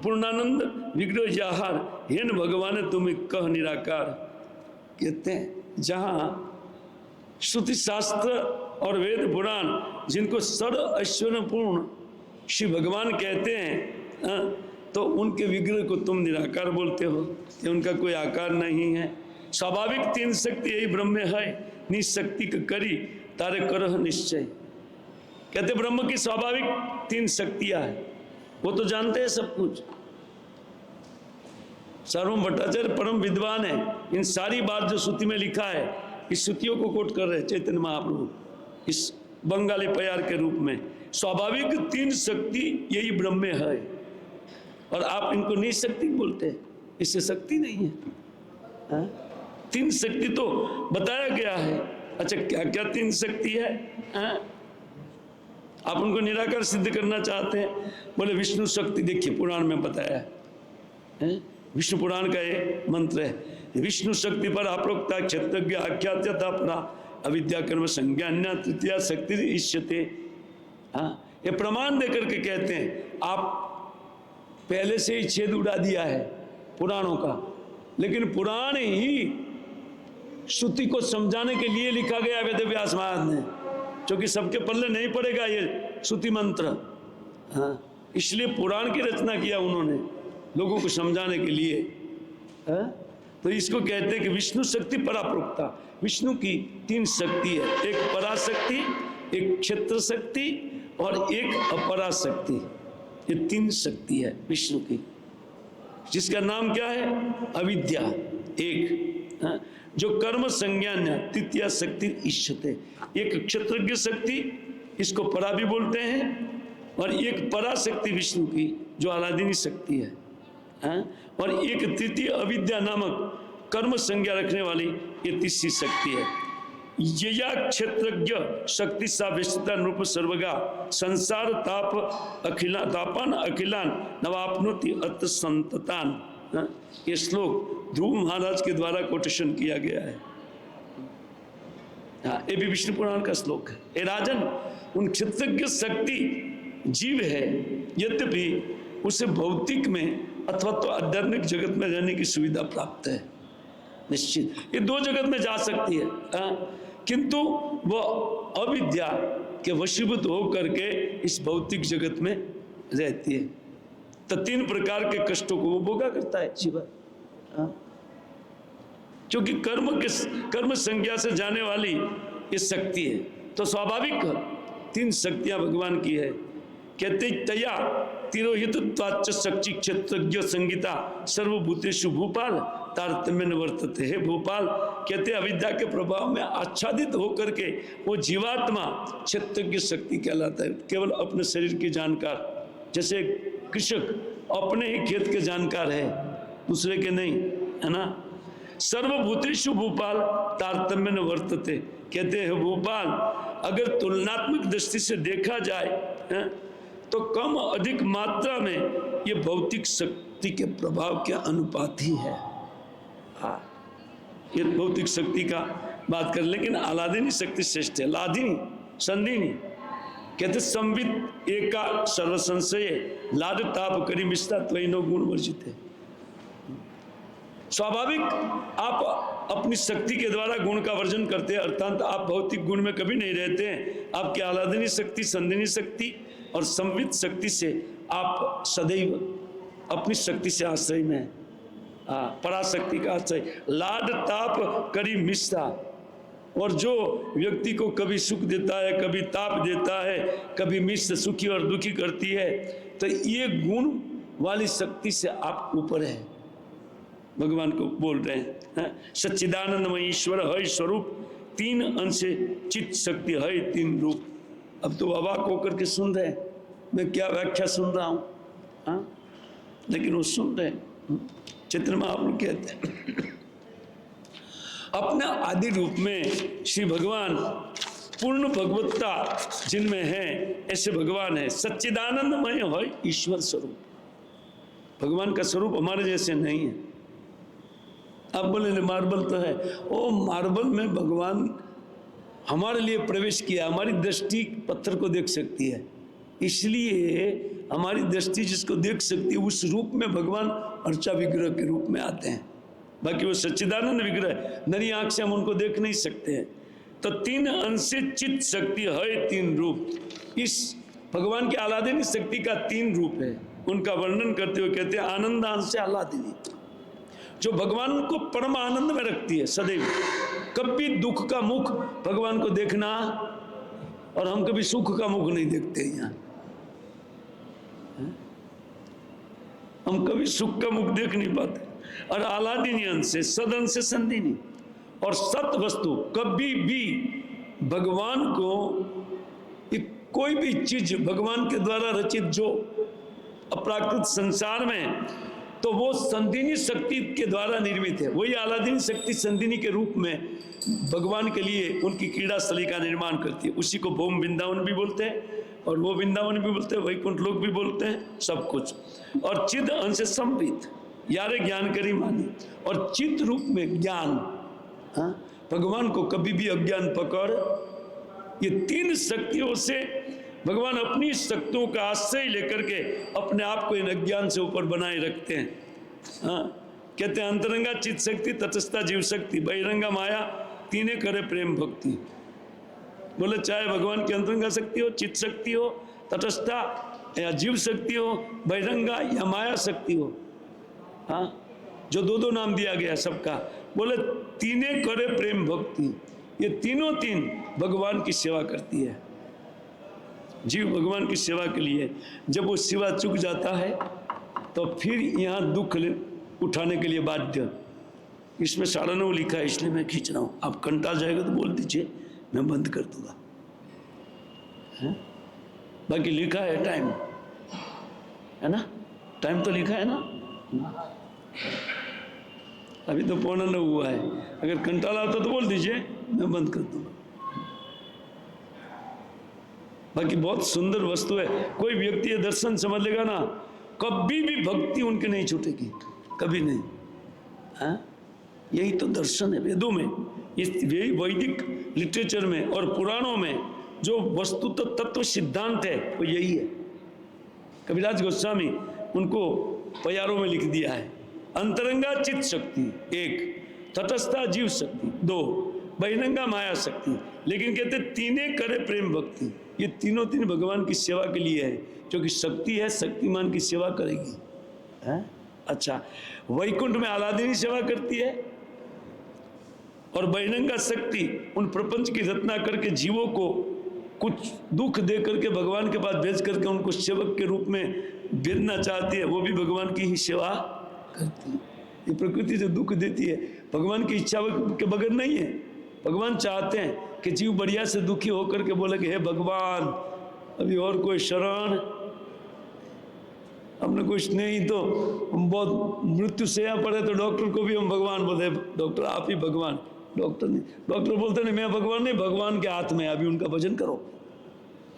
पूर्णानंद विग्रह जाहार हेन भगवान तुम्हें कह निराकार। कहते हैं जहाँ श्रुति शास्त्र और वेद पुराण जिनको सर ऐश्वर्यपूर्ण श्री भगवान कहते हैं, तो उनके विग्रह को तुम निराकार बोलते हो कि उनका कोई आकार नहीं है। स्वाभाविक तीन शक्ति यही ब्रह्म है, निशक्ति का करी तारे करह निश्चय। कहते ब्रह्म की स्वाभाविक तीन शक्तियां हैं, वो तो जानते हैं सब कुछ। सार्वभौम भट्टाचार्य परम विद्वान है, इन सारी बात जो श्रुति में लिखा है इस श्रुतियों को कोट कर रहे हैं चैतन्य महाप्रभु इस बंगाली प्यार के रूप में। स्वाभाविक तीन शक्ति यही ब्रह्म है, और आप इनको निशक्ति बोलते हैं, इससे शक्ति नहीं है। हाँ? तीन शक्ति तो बताया गया है। अच्छा क्या क्या तीन शक्ति है? हाँ? आप उनको निराकार सिद्ध करना चाहते हैं, बोले विष्णु शक्ति। देखिए पुराण में बताया है, विष्णु पुराण का ये मंत्र है, विष्णु शक्ति पर अप्रोक्ता क्षत्रज्ञ आख्यात्यता परा अविद्या कर्म संज्ञान्या तृतीया शक्ति इष्यते। हाँ, ये प्रमाण देकर के कहते हैं आप पहले से ही छेद उड़ा दिया है पुराणों का, लेकिन पुराण ही श्रुति को समझाने के लिए लिखा गया वेद व्यास महाराज ने, क्योंकि सबके पल्ले नहीं पड़ेगा ये श्रुति मंत्र। हाँ, इसलिए पुराण की रचना किया उन्होंने लोगों को समझाने के लिए। हाँ? तो इसको कहते हैं कि विष्णु शक्ति पराप्रोक्ता। विष्णु की तीन शक्ति है, एक पराशक्ति, एक क्षेत्र शक्ति और एक अपराशक्ति। ये तीन शक्ति है विष्णु की, जिसका नाम क्या है? अविद्या एक। हाँ? जो कर्म संज्ञान तृतीया शक्ति इष्यते। एक क्षेत्रज्ञ शक्ति, इसको परा भी बोलते हैं, और एक पराशक्ति विष्णु की जो आराधनी शक्ति है। हाँ? और एक तृतीय अविद्या नामक कर्म संज्ञा रखने वाली ये तीसरी शक्ति है। यया क्षेत्रज्ञ शक्ति सा विस्तृता रूप सर्वगा संसार ताप अखिला तापन अखिलान नवापनोति अत संततान। ये श्लोक ध्रुव महाराज के द्वारा कोटेशन किया गया है। हाँ, ये भी विष्णु पुराण का श्लोक है। ए राजन, उन क्षेत्रज्ञ शक्ति जीव है, यद्यपि उसे भौतिक में अथवा तो आध्यात्मिक जगत में रहने की सुविधा प्राप्त है। निश्चित ये दो जगत में जा सकती है, किंतु वह अविद्या के वशीभूत होकर के इस भौतिक जगत में रहती है। तो तीन प्रकार के कष्टों को वो भोगा करता है जीवन, क्योंकि कर्म संज्ञा से जाने वाली ये शक्ति है। तो स्वाभाविक तीन शक्तियां भगवान की है। कहते तया तिरोहितत्वाच्च शक्ति क्षेत्रज्ञ संगीता सर्वभूतेषु भूपाल तारतम्य वर्तते है। भोपाल कहते अविद्या के प्रभाव में आच्छादित होकर के वो जीवात्मा क्षेत्रज्ञ शक्ति कहलाता है। केवल अपने शरीर की जानकार, जैसे कृषक अपने ही खेत के जानकार है, दूसरे के नहीं, है ना। सर्वभूतेषु भूपाल तारतम्य न वर्तते। कहते हैं भूपाल अगर तुलनात्मक दृष्टि से देखा जाए तो कम अधिक मात्रा में ये भौतिक शक्ति के प्रभाव के अनुपात ही है। हाँ, ये भौतिक शक्ति का बात कर, लेकिन आलादिनी शक्ति श्रेष्ठ है। लादिनी संधिनी कहते संवित एका सर्व संशय लाद ताप करी मिश्रा त्वयिनो गुण वर्जित है। स्वाभाविक आप अपनी शक्ति के द्वारा गुण का वर्जन करते हैं, अर्थात आप भौतिक गुण में कभी नहीं रहते हैं। आपकी आलादनी शक्ति, संधिनी शक्ति और संवित शक्ति से आप सदैव अपनी शक्ति से आश्रय में है। पराशक्ति का आश्रय। लाड ताप करी मिश्रा, और जो व्यक्ति को कभी सुख देता है, कभी ताप देता है, कभी मिश्र सुखी और दुखी करती है, तो ये गुण वाली शक्ति से आप ऊपर है। भगवान को बोल रहे हैं सच्चिदानंदमय ईश्वर है स्वरूप, तीन अंश चित्त शक्ति है तीन रूप। अब तो अवाक होकर के सुन रहे हैं, मैं क्या व्याख्या सुन रहा हूँ, लेकिन वो सुन रहे हैं। चित्र में आप लोग कहते हैं अपने आदि रूप में श्री भगवान पूर्ण भगवत्ता जिनमें है, ऐसे भगवान है। सच्चिदानंदमय है ईश्वर स्वरूप। भगवान का स्वरूप हमारे जैसे नहीं है। आप बोले मार्बल तो है, ओ मार्बल में भगवान हमारे लिए प्रवेश किया। हमारी दृष्टि पत्थर को देख सकती है, इसलिए हमारी दृष्टि जिसको देख सकती है उस रूप में भगवान अर्चा विग्रह के रूप में आते हैं। बाकी वो सच्चिदानंद विग्रह नरी आंख से हम उनको देख नहीं सकते हैं। तो 3 अंश से चित्त शक्ति है 3 रूप। इस भगवान की आह्लादिनी शक्ति का 3 रूप है। उनका वर्णन करते हुए कहते हैं आनंद अंश से आह्लादिनी, जो भगवान को परम आनंद में रखती है सदैव। कभी दुख का मुख भगवान को देखना, और हम कभी सुख का मुख नहीं देखते यहाँ। हम कभी सुख का मुख देख नहीं पाते। और आह्लादिनी अंश से, सद अंश से संधिनी, और सत वस्तु कभी भी भगवान को कोई भी चीज भगवान के द्वारा रचित जो अपराकृत संसार में, तो वो संधिनी शक्ति के द्वारा निर्मित है। वही आह्लादिनी शक्ति संधिनी के रूप में भगवान के लिए उनकी क्रीड़ा स्थली का निर्माण करती है। उसी को भौम वृंदावन भी बोलते हैं, और वो वृंदावन भी बोलते हैं, वैकुंठ लोक भी बोलते हैं, सब कुछ। और चिद अंश से संवित, यारे ज्ञान करी मानी, और चित्त रूप में ज्ञान। हाँ, भगवान को कभी भी अज्ञान पकड़, ये 3 शक्तियों से भगवान अपनी शक्तियों का आश्रय लेकर के अपने आप को इन अज्ञान से ऊपर बनाए रखते हैं। हाँ, कहते हैं अंतरंगा चित्त शक्ति, तटस्थता जीव शक्ति, बहिरंगा माया, तीने करे प्रेम भक्ति। बोले चाहे भगवान की अंतरंगा शक्ति हो, चित्त शक्ति हो, तटस्थता या जीव शक्ति हो, बहिरंगा या माया शक्ति हो, हाँ, जो 2 नाम दिया गया सबका, बोले तीने करे प्रेम भक्ति। ये तीनों 3 भगवान की सेवा करती है। जीव भगवान की सेवा के लिए जब वो सेवा चूक जाता है तो फिर यहाँ दुख उठाने के लिए बाध्य। इसमें 9:30 लिखा है, इसलिए मैं खींच रहा हूँ। आप कंटा जाएगा तो बोल दीजिए, मैं बंद कर दूंगा। बाकी लिखा है टाइम, है ना? टाइम तो लिखा है ना? अभी तो 9:15 हुआ है। अगर कंटाला आता तो बोल दीजिए, मैं बंद कर दूंगा। बाकी बहुत सुंदर वस्तु है। कोई व्यक्ति ये दर्शन समझ लेगा ना, कभी भी भक्ति उनके नहीं छूटेगी, कभी नहीं। हाँ, यही तो दर्शन है वेदों में, इस वैदिक लिटरेचर में और पुराणों में जो वस्तु तो तत्व सिद्धांत है वो यही है। कविराज गोस्वामी उनको प्यारों में लिख दिया है। अंतरंगा चित्त शक्ति 1, तटस्था जीव शक्ति 2, बहिरंगा माया शक्ति। लेकिन कहते तीने करे प्रेम भक्ति। ये तीनों 3 भगवान की सेवा के लिए है, क्योंकि शक्ति है, शक्तिमान की सेवा करेगी। है? अच्छा, वैकुंठ में आह्लादिनी सेवा करती है, और बहिरंगा शक्ति उन प्रपंच की रचना करके जीवों को कुछ दुख दे करके भगवान के पास भेज करके उनको सेवक के रूप में भेजना चाहती है। वो भी भगवान की ही सेवा करती है। ये प्रकृति जो दुख देती है भगवान की इच्छा के बगैर नहीं है। भगवान चाहते हैं कि जीव बढ़िया से दुखी होकर के बोले कि हे भगवान, अभी और कोई शरण, हमने कुछ नहीं तो हम बहुत मृत्यु से यहाँ पड़े, तो डॉक्टर को भी हम भगवान बोलते, डॉक्टर आप ही भगवान। डॉक्टर नहीं, डॉक्टर बोलते नहीं मैं भगवान नहीं, भगवान के हाथ में, अभी उनका भजन करो।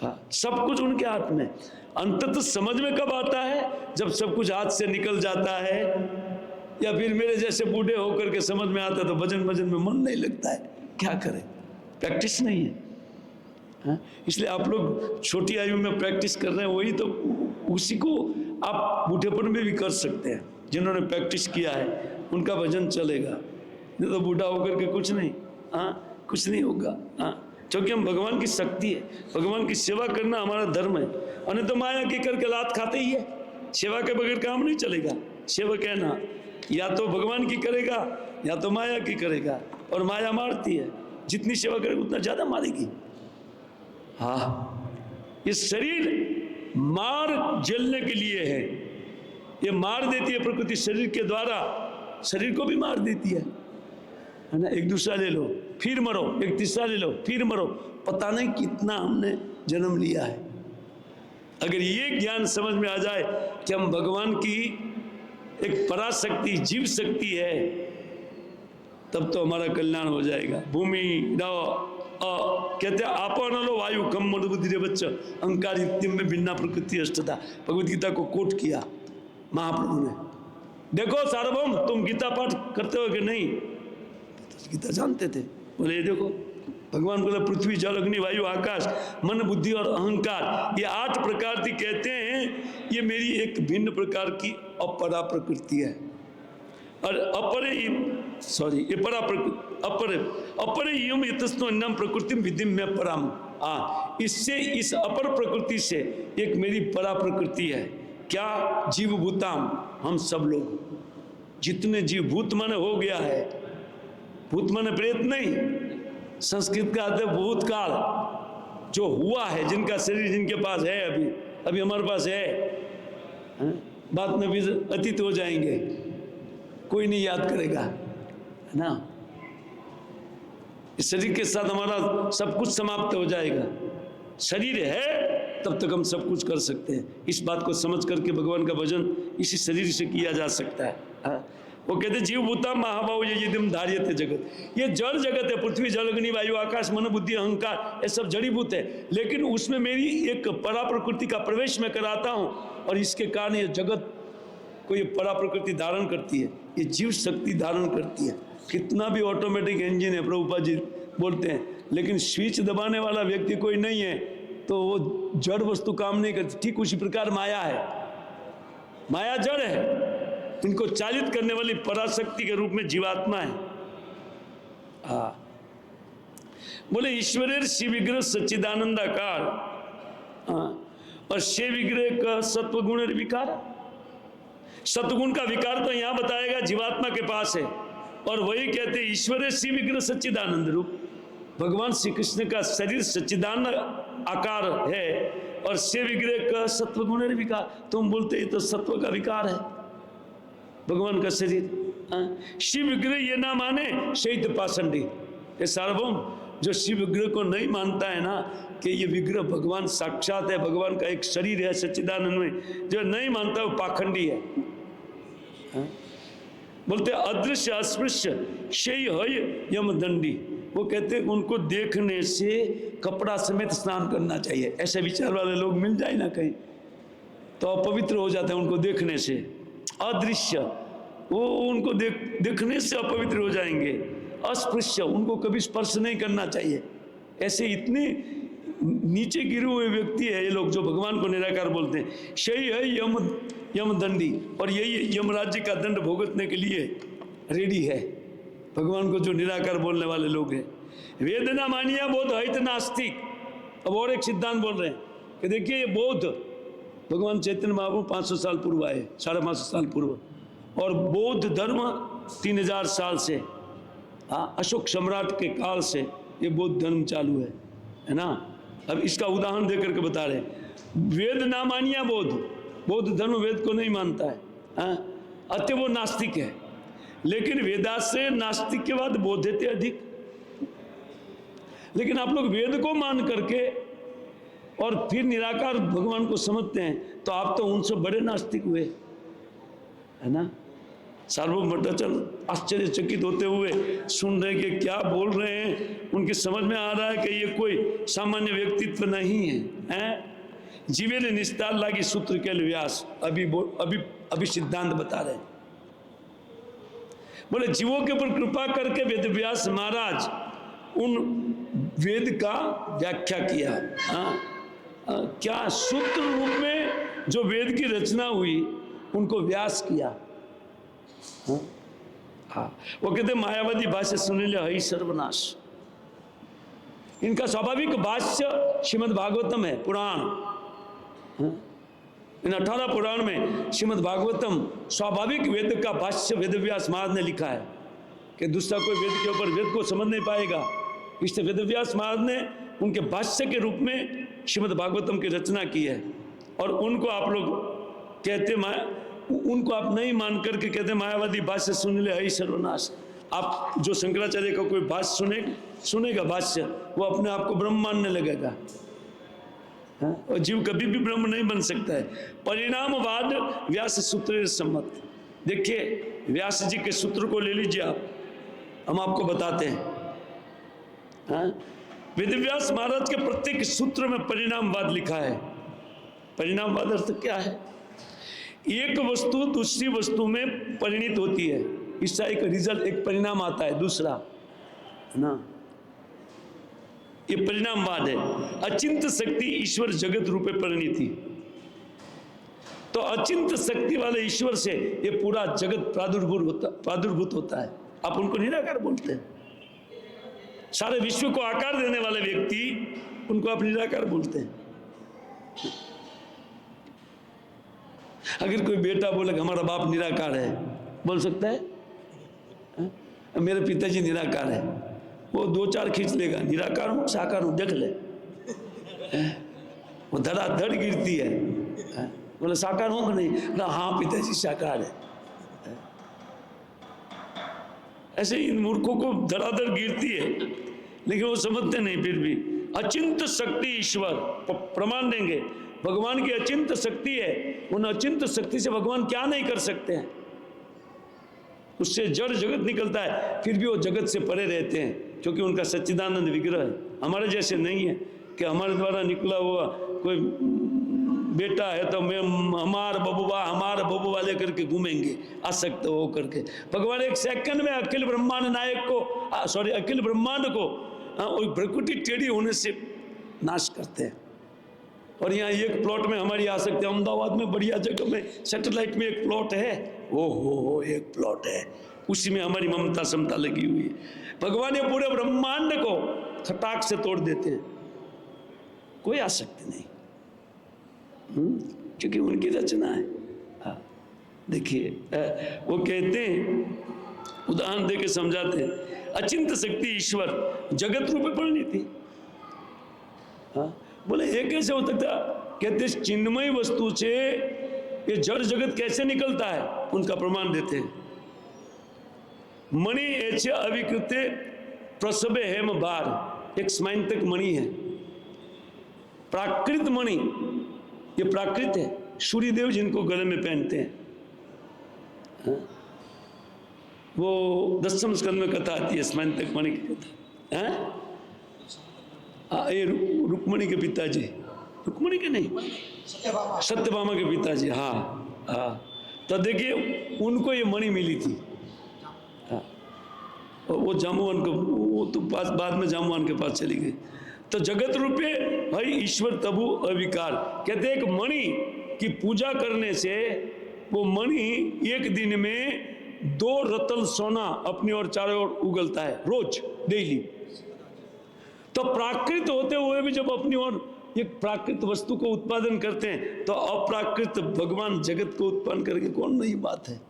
हाँ, सब कुछ उनके हाथ में। अंततः समझ में कब आता है? जब सब कुछ हाथ से निकल जाता है, या फिर मेरे जैसे बूढ़े होकर के समझ में आता है तो भजन में मन नहीं लगता है। क्या करें, प्रैक्टिस नहीं है। हाँ? इसलिए आप लोग छोटी आयु में प्रैक्टिस कर रहे हैं, वही तो उसी को आप बूढ़ेपन में भी कर सकते हैं। जिन्होंने प्रैक्टिस किया है उनका भजन चलेगा, नहीं तो बूढ़ा होकर के कुछ नहीं। हाँ, कुछ नहीं होगा। हाँ, क्योंकि हम भगवान की शक्ति है, भगवान की सेवा करना हमारा धर्म है। और तो माया की करके लात खाते ही है। सेवा के बगैर काम नहीं चलेगा। सेवक है ना, या तो भगवान की करेगा या तो माया की करेगा, और माया मारती है। जितनी सेवा करेगा उतना ज्यादा मारेगी। हाँ, ये शरीर मार झेलने के लिए है। ये मार देती है प्रकृति, शरीर के द्वारा शरीर को भी मार देती है ना। एक दूसरा ले लो फिर मरो, एक तीसरा ले लो फिर मरो, पता नहीं कितना हमने जन्म लिया है। अगर ये ज्ञान समझ में आ जाए कि हम भगवान की एक पराशक्ति जीव शक्ति है, तब तो हमारा कल्याण हो जाएगा। भूमि कहते हैं आपो नलो वायु कम बुद्धि रे बच्चा अहंकार में भिन्ना प्रकृति अष्टता। भगवद गीता को कोट किया महाप्रभु ने। देखो सार्वभौम, तुम गीता पाठ करते हो कि नहीं? गीता जानते थे, बोले देखो भगवान बोला पृथ्वी जल अग्नि वायु आकाश मन बुद्धि और अहंकार, ये 8 प्रकार की कहते हैं, ये मेरी एक भिन्न प्रकार की अपरा प्रकृति है। और अपरे यम इतस्नो अन्नम प्रकृतिम विधिम में परम। इससे, इस अपर प्रकृति से एक मेरी परा प्रकृति है। क्या? जीव भूताम, हम सब लोग जितने जीव, भूत माने हो गया है, भूत माने प्रेत नहीं, संस्कृत का अर्थ है भूतकाल, जो हुआ है, जिनका शरीर जिनके पास है, अभी हमारे पास है, बाद में भी अतीत हो जाएंगे, कोई नहीं याद करेगा, है ना। इस शरीर के साथ हमारा सब कुछ समाप्त हो जाएगा। शरीर है तब तक हम सब कुछ कर सकते हैं। इस बात को समझ करके भगवान का भजन इसी शरीर से किया जा सकता है। वो कहते जीव भूता महाभाव यदिम धार्यते जगत, ये जड़ जगत है, पृथ्वी जल अग्नि वायु आकाश मन बुद्धि अहंकार, ये सब जड़ीभूत है, लेकिन उसमें मेरी एक परा प्रकृति का प्रवेश मैं कराता हूँ, और इसके कारण ये जगत को ये परा प्रकृति धारण करती है, ये जीव शक्ति धारण करती है। कितना भी ऑटोमेटिक इंजन है, प्रभुपाद जी बोलते हैं, लेकिन स्विच दबाने वाला व्यक्ति कोई नहीं है तो वो जड़ वस्तु काम नहीं करती। ठीक उसी प्रकार माया है, माया जड़ है, इनको चालित करने वाली पराशक्ति के रूप में जीवात्मा है। बोले ईश्वरेर शिव विग्रह सच्चिदानंदाकार, और शिव विग्रह का सत्वगुण विकार, सत्वगुण का विकार तो यहां बताएगा जीवात्मा के पास है, और वही कहते ईश्वरेर शिव विग्रह सच्चिदानंद रूप, भगवान श्री कृष्ण का शरीर सच्चिदानंद आकार है, और शिव विग्रह का सत्वगुण विकार, तुम बोलते तो सत्व का विकार है भगवान का शरीर। शिव विग्रह ये ना माने शहीद पाषंडी, ये सार्वभौम जो शिव विग्रह को नहीं मानता है ना कि ये विग्रह भगवान साक्षात है, भगवान का एक शरीर है सच्चिदानंद में, जो नहीं मानता वो पाखंडी है। बोलते अदृश्य अस्पृश्य शयी है यमदंडी, वो कहते उनको देखने से कपड़ा समेत स्नान करना चाहिए। ऐसे विचार वाले लोग मिल जाए ना कहीं तो अपवित्र हो जाते हैं उनको देखने से। अदृश्य, वो उनको देखने से अपवित्र हो जाएंगे। अस्पृश्य, उनको कभी स्पर्श नहीं करना चाहिए। ऐसे इतने नीचे गिरे हुए व्यक्ति है ये लोग जो भगवान को निराकार बोलते हैं। शयी है यमदंडी, और यही यमराज्य का दंड भुगतने के लिए रेडी है भगवान को जो निराकार बोलने वाले लोग हैं। वेदना मानिया बौद्ध हित नास्तिक। अब और एक सिद्धांत बोल रहे हैं कि देखिए ये बौद्ध, भगवान चैतन्य महाप्रभु 500 साल पूर्व आए, 550 साल पूर्व, और बौद्ध धर्म 3000 साल से, अशोक सम्राट के काल से ये बौद्ध धर्म चालू है ना। अब इसका उदाहरण देकर के बता रहे हैं। वेद ना मानिया बौद्ध धर्म वेद को नहीं मानता है, अतः वो नास्तिक है। लेकिन वेदाश्रय नास्तिक के बाद बौद्ध थे अधिक। लेकिन आप लोग वेद को मान करके और फिर निराकार भगवान को समझते हैं तो आप तो उनसे बड़े नास्तिक हुए, है ना। सार्वभौम भट्टाचार्य आश्चर्यचकित होते हुए सुन रहे कि क्या बोल रहे हैं। उनकी समझ में आ रहा है कि ये कोई सामान्य व्यक्तित्व नहीं है, जीवे ने निस्तार लागी सूत्र के व्यास अभी सिद्धांत बता रहे हैं। बोले जीवों के ऊपर कृपा करके वेद व्यास महाराज उन वेद का व्याख्या किया। क्या सूत्र रूप में जो वेद की रचना हुई उनको व्यास किया। वो कहते मायावादी भाष्य सुन ले हई सर्वनाश। इनका स्वाभाविक भाष्य श्रीमद् भागवतम है, पुराण। इन 18 पुराण में श्रीमद् भागवतम स्वाभाविक वेद का भाष्य वेदव्यास महाराज ने लिखा है कि दूसरा कोई वेद के ऊपर वेद को समझ नहीं पाएगा। इसलिए वेदव्यास महाराज ने उनके भाष्य के रूप में श्रीमद् भागवतम की रचना की है। और उनको आप लोग कहते उनको आप नहीं मान करके कहते मायावादी भाष्य सुन ले हई सर्वनाश। आप जो शंकराचार्य का कोई भाष्य सुनेगा भाष्य, वो अपने आप को ब्रह्म मानने लगेगा। और जीव कभी भी ब्रह्म नहीं बन सकता है। परिणामवाद व्यास सूत्र सम्मत। देखिए व्यास जी के सूत्र को ले लीजिए आप, हम आपको बताते हैं। वेदव्यास महाराज के प्रत्येक सूत्र में परिणामवाद लिखा है। परिणामवाद अर्थ क्या है? एक वस्तु दूसरी वस्तु में परिणित होती है, इसका एक रिजल्ट, एक परिणाम आता है दूसरा, है ना। ये परिणामवाद है। अचिंत शक्ति ईश्वर जगत रूपे परिणति। तो अचिंत शक्ति वाले ईश्वर से ये पूरा जगत प्रादुर्भूत होता है। आप उनको निराकार बोलते हैं। सारे विश्व को आकार देने वाले व्यक्ति, उनको आप निराकार बोलते हैं। अगर कोई बेटा बोले कि हमारा बाप निराकार है, बोल सकता है? मेरे पिताजी निराकार है, वो 2-4 खींच लेगा, निराकार हूं साकार हूं देख ले, वो धड़ाधड़ गिरती है। बोले साकार हूं कि नहीं? ना, हाँ पिताजी साकार है। ऐसे इन मूर्खों को धड़ाधड़ गिरती है, लेकिन वो समझते नहीं। फिर भी अचिंत शक्ति ईश्वर प्रमाण देंगे, भगवान की अचिंत शक्ति है। उन अचिंत शक्ति से भगवान क्या नहीं कर सकते हैं। उससे जड़ जगत निकलता है, फिर भी वो जगत से परे रहते हैं, क्योंकि उनका सच्चिदानंद विग्रह है। हमारे जैसे नहीं है कि हमारे द्वारा निकला हुआ कोई बेटा है तो मैं हमार बबुआ लेकर के घूमेंगे आसक्त हो करके। भगवान एक सेकंड में अखिल ब्रह्मांड नायक को अखिल ब्रह्मांड को प्रकृति टेढ़ी होने से नाश करते हैं। और यहाँ एक प्लॉट में हमारी आ सकते हैं, अहमदाबाद में बढ़िया जगह में सैटेलाइट में एक प्लॉट है, हो एक प्लॉट है, उसी में हमारी ममता समता लगी हुई है। भगवान ये पूरे ब्रह्मांड को खटाक से तोड़ देते हैं, कोई आ सकते नहीं, क्योंकि उनकी रचना है। देखिए वो कहते हैं, उदाहरण देके समझाते हैं, अचिंत शक्ति ईश्वर जगत रूपे परिणति। बोले ये कैसे हो सकता? कहते चिन्मय वस्तु से ये जड़ जगत कैसे निकलता है, उनका प्रमाण देते हैं। मणि ऐसे अविकृत प्रसवे हेम बार, एक स्मैंतक मणि है, प्राकृत मणि, ये प्राकृत है। सूर्यदेव जिनको गले में पहनते हैं, वो 10वें स्कंद में कथा आती है स्मैंतक मणि की कथा है। ये रुक्मणी के पिताजी, रुक्मणी के नहीं, सत्यभामा के पिताजी, हाँ। तो देखिए उनको ये मणि मिली थी। वो जामुवान को, वो तो बाद में जामुवान के पास चली गई। तो जगत रूपे भाई ईश्वर तबु अविकार। कहते एक मणि की पूजा करने से वो मणि एक दिन में 2 रतल सोना अपनी ओर चारों ओर उगलता है, रोज डेली। तो प्राकृत होते हुए भी जब अपनी ओर एक प्राकृत वस्तु को उत्पादन करते हैं, तो अप्राकृत भगवान जगत को उत्पन्न करके कौन नई बात है।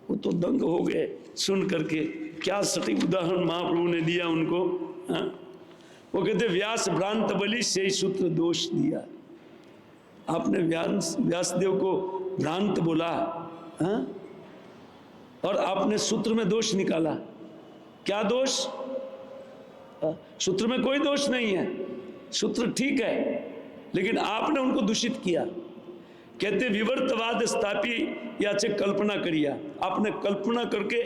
वो तो दंग हो गए सुन करके। क्या सटीक उदाहरण महाप्रभु ने दिया उनको। वो कहते व्यास भ्रांत बलि से सूत्र दोष दिया। आपने व्यासदेव को भ्रांत बोला, और आपने सूत्र में दोष निकाला। क्या दोष? सूत्र में कोई दोष नहीं है, सूत्र ठीक है, लेकिन आपने उनको दूषित किया। कहते विवर्तवाद स्थापी या से कल्पना करिया। आपने कल्पना करके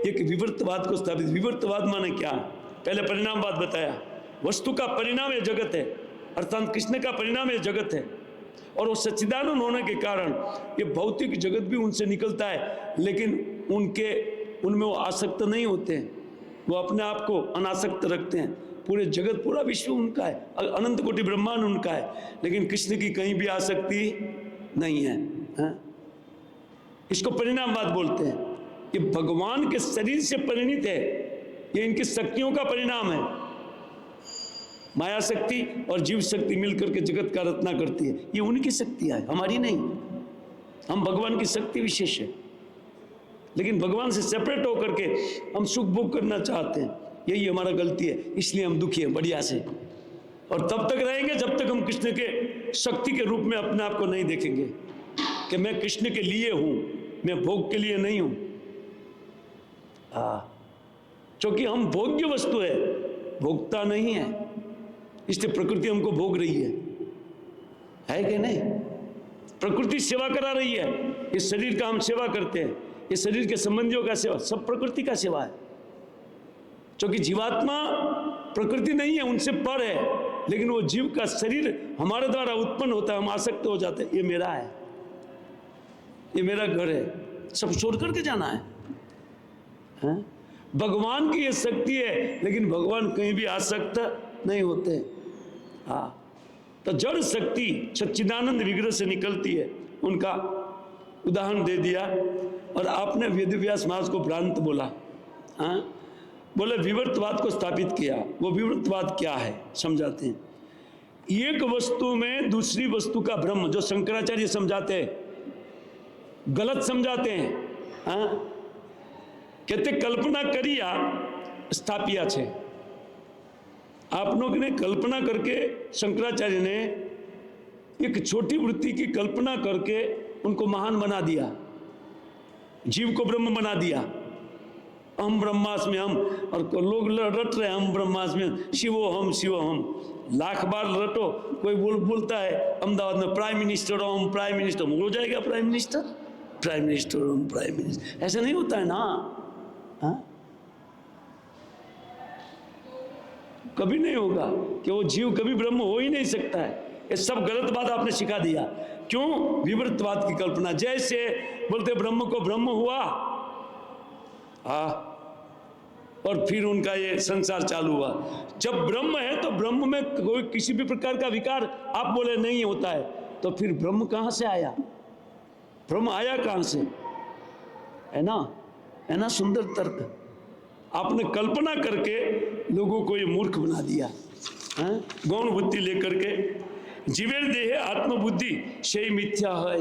एक विवर्तवाद को स्थापित। विवर्तवाद माने क्या? पहले परिणामवाद बताया। वस्तु का परिणाम ये जगत है, अर्थात कृष्ण का परिणाम ये जगत है। और वो सच्चिदानंद होने के कारण ये भौतिक जगत भी उनसे निकलता है, लेकिन उनमें वो आसक्त नहीं होते हैं। वो अपने आप को अनासक्त रखते हैं। पूरे जगत, पूरा विश्व उनका है, अनंत कोटि ब्रह्मांड उनका है, लेकिन कृष्ण की कहीं भी आसक्ति नहीं है। इसको परिणामवाद बोलते हैं। ये भगवान के शरीर से परिणित है, ये इनकी शक्तियों का परिणाम है। माया शक्ति और जीव शक्ति मिलकर के जगत का रचना करती है। ये उनकी शक्तियां है, हमारी नहीं। हम भगवान की शक्ति विशेष है, लेकिन भगवान से सेपरेट होकर के हम सुख भोग करना चाहते हैं। यही हमारा गलती है, इसलिए हम दुखी हैं बढ़िया से। और तब तक रहेंगे जब तक हम कृष्ण के शक्ति के रूप में अपने आप को नहीं देखेंगे कि मैं कृष्ण के लिए हूं, मैं भोग के लिए नहीं हूं। क्योंकि हम भोग्य वस्तु है, भोगता नहीं है, इसलिए प्रकृति हमको भोग रही है कि नहीं? प्रकृति सेवा करा रही है। इस शरीर का हम सेवा करते हैं, ये शरीर के संबंधियों का सेवा, सब प्रकृति का सेवा है। क्योंकि जीवात्मा प्रकृति नहीं है, उनसे पर है, लेकिन वो जीव का शरीर हमारे द्वारा उत्पन्न होता है, हम आसक्त हो जाते हैं। ये मेरा है, ये मेरा घर है, सब छोड़ करके जाना है। भगवान की ये शक्ति है, लेकिन भगवान कहीं भी आसक्त नहीं होते। हाँ, तो जड़ शक्ति सच्चिदानंद विग्रह से निकलती है, उनका उदाहरण दे दिया। और आपने वेदव्यास महाराज को भ्रांत बोला। हाँ, बोले विवर्तवाद को स्थापित किया। वो विवर्तवाद क्या है समझाते हैं। एक वस्तु में दूसरी वस्तु का ब्रह्म, जो शंकराचार्य समझाते हैं, गलत समझाते हैं। हाँ, कहते कल्पना करिया स्थापिया छे। आप लोग ने कल्पना करके, शंकराचार्य ने एक छोटी वृत्ति की कल्पना करके उनको महान बना दिया, जीव को ब्रह्म बना दिया। हम ब्रह्मास्मि हम, और लोग रट रहे हम ब्रह्मास्मि, शिवो हम। लाख बार रटो, कोई बोलता है अहमदाबाद में प्राइम मिनिस्टर हम, प्राइम मिनिस्टर हो जाएगा प्राइम मिनिस्टर, प्राइम मिनिस्टर हम, प्राइम मिनिस्टर। ऐसा नहीं होता है ना। हाँ, कभी नहीं होगा कि वो जीव कभी ब्रह्म हो ही नहीं सकता है। ये सब गलत बात आपने सिखा दिया। क्यों? विवर्तवाद की कल्पना। जैसे बोलते ब्रह्म को ब्रह्म हुआ, हाँ, और फिर उनका ये संसार चालू हुआ। जब ब्रह्म है तो ब्रह्म में कोई किसी भी प्रकार का विकार आप बोले नहीं होता है, तो फिर ब्रह्म कहाँ से आया? ब्रह्म आया कहाँ से? है ना सुंदर तर्क। आपने कल्पना करके लोगों को ये मूर्ख बना दिया। गौण बुद्धि लेकर के, जीवेर देहे आत्मबुद्धि से मिथ्या है।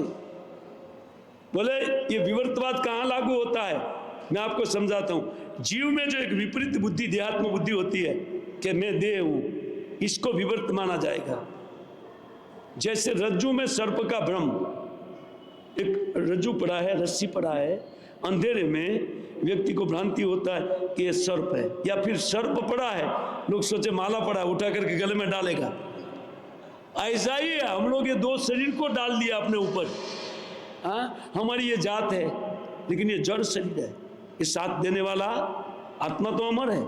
बोले ये विवर्तवाद कहाँ लागू होता है? मैं आपको समझाता हूं। जीव में जो एक विपरीत बुद्धि, देहात्म बुद्धि होती है कि मैं देह हूं, इसको विवर्त माना जाएगा। जैसे रज्जु में सर्प का भ्रम, एक रज्जु पड़ा है, रस्सी पड़ा है, अंधेरे में व्यक्ति को भ्रांति होता है कि ये सर्प है, या फिर सर्प पड़ा है, लोग सोचे माला पड़ा है, उठा करके गले में डालेगा। ऐसा ही है, हम लोग ये दो शरीर को डाल दिया अपने ऊपर। हाँ, हमारी ये जात है, लेकिन ये जड़ शरीर है। ये साथ देने वाला आत्मा तो अमर है।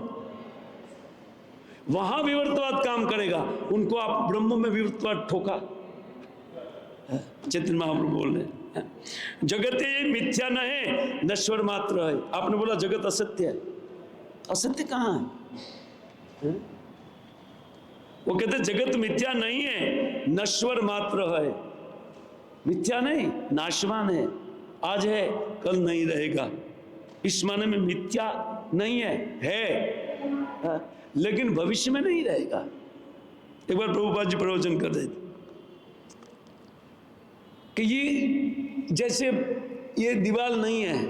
वहां विवर्तवाद काम करेगा। उनको आप ब्रह्म में विवर्तवाद ठोका। चैतन्य महाप्रभु बोल रहे हैं, जगत ये मिथ्या न है, नश्वर मात्र है। आपने बोला जगत असत्य है। असत्य कहाँ है? वो कहते जगत मिथ्या नहीं है, नश्वर मात्र है। मिथ्या नहीं, नाशवान है। आज है, कल नहीं रहेगा। इस माने में मिथ्या नहीं है, लेकिन भविष्य में नहीं रहेगा। एक बार प्रभुपाद जी प्रवचन कर रहे थे कि ये जैसे ये दीवार नहीं है,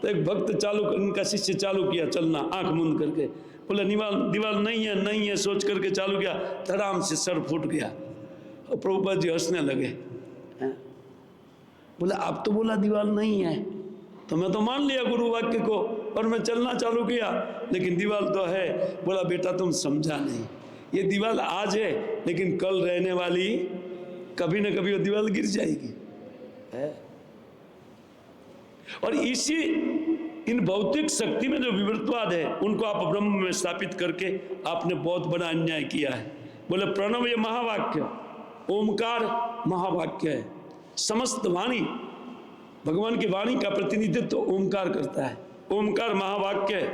तो एक भक्त इनका शिष्य चालू किया चलना आंख मूंद करके। बोला दीवार नहीं है सोच करके चालू किया, धड़ाम से सर फूट गया। और प्रभुपाद जी हंसने लगे। बोला आप तो बोला दीवार नहीं है, तो मैं तो मान लिया गुरु वाक्य को और मैं चलना चालू किया, लेकिन दीवार तो है। बोला बेटा तुम समझा नहीं, ये दीवार आज है, लेकिन कल रहने वाली, कभी ना कभी वो दीवार गिर जाएगी। है? और इसी इन भौतिक शक्ति में जो विवर्तवाद है, उनको आप ब्रह्म में स्थापित करके आपने बहुत बड़ा अन्याय किया है। बोले प्रणव ये महावाक्य, ओमकार महावाक्य है। समस्त वाणी, भगवान की वाणी का प्रतिनिधित्व तो ओमकार करता है। ओमकार महावाक्य है,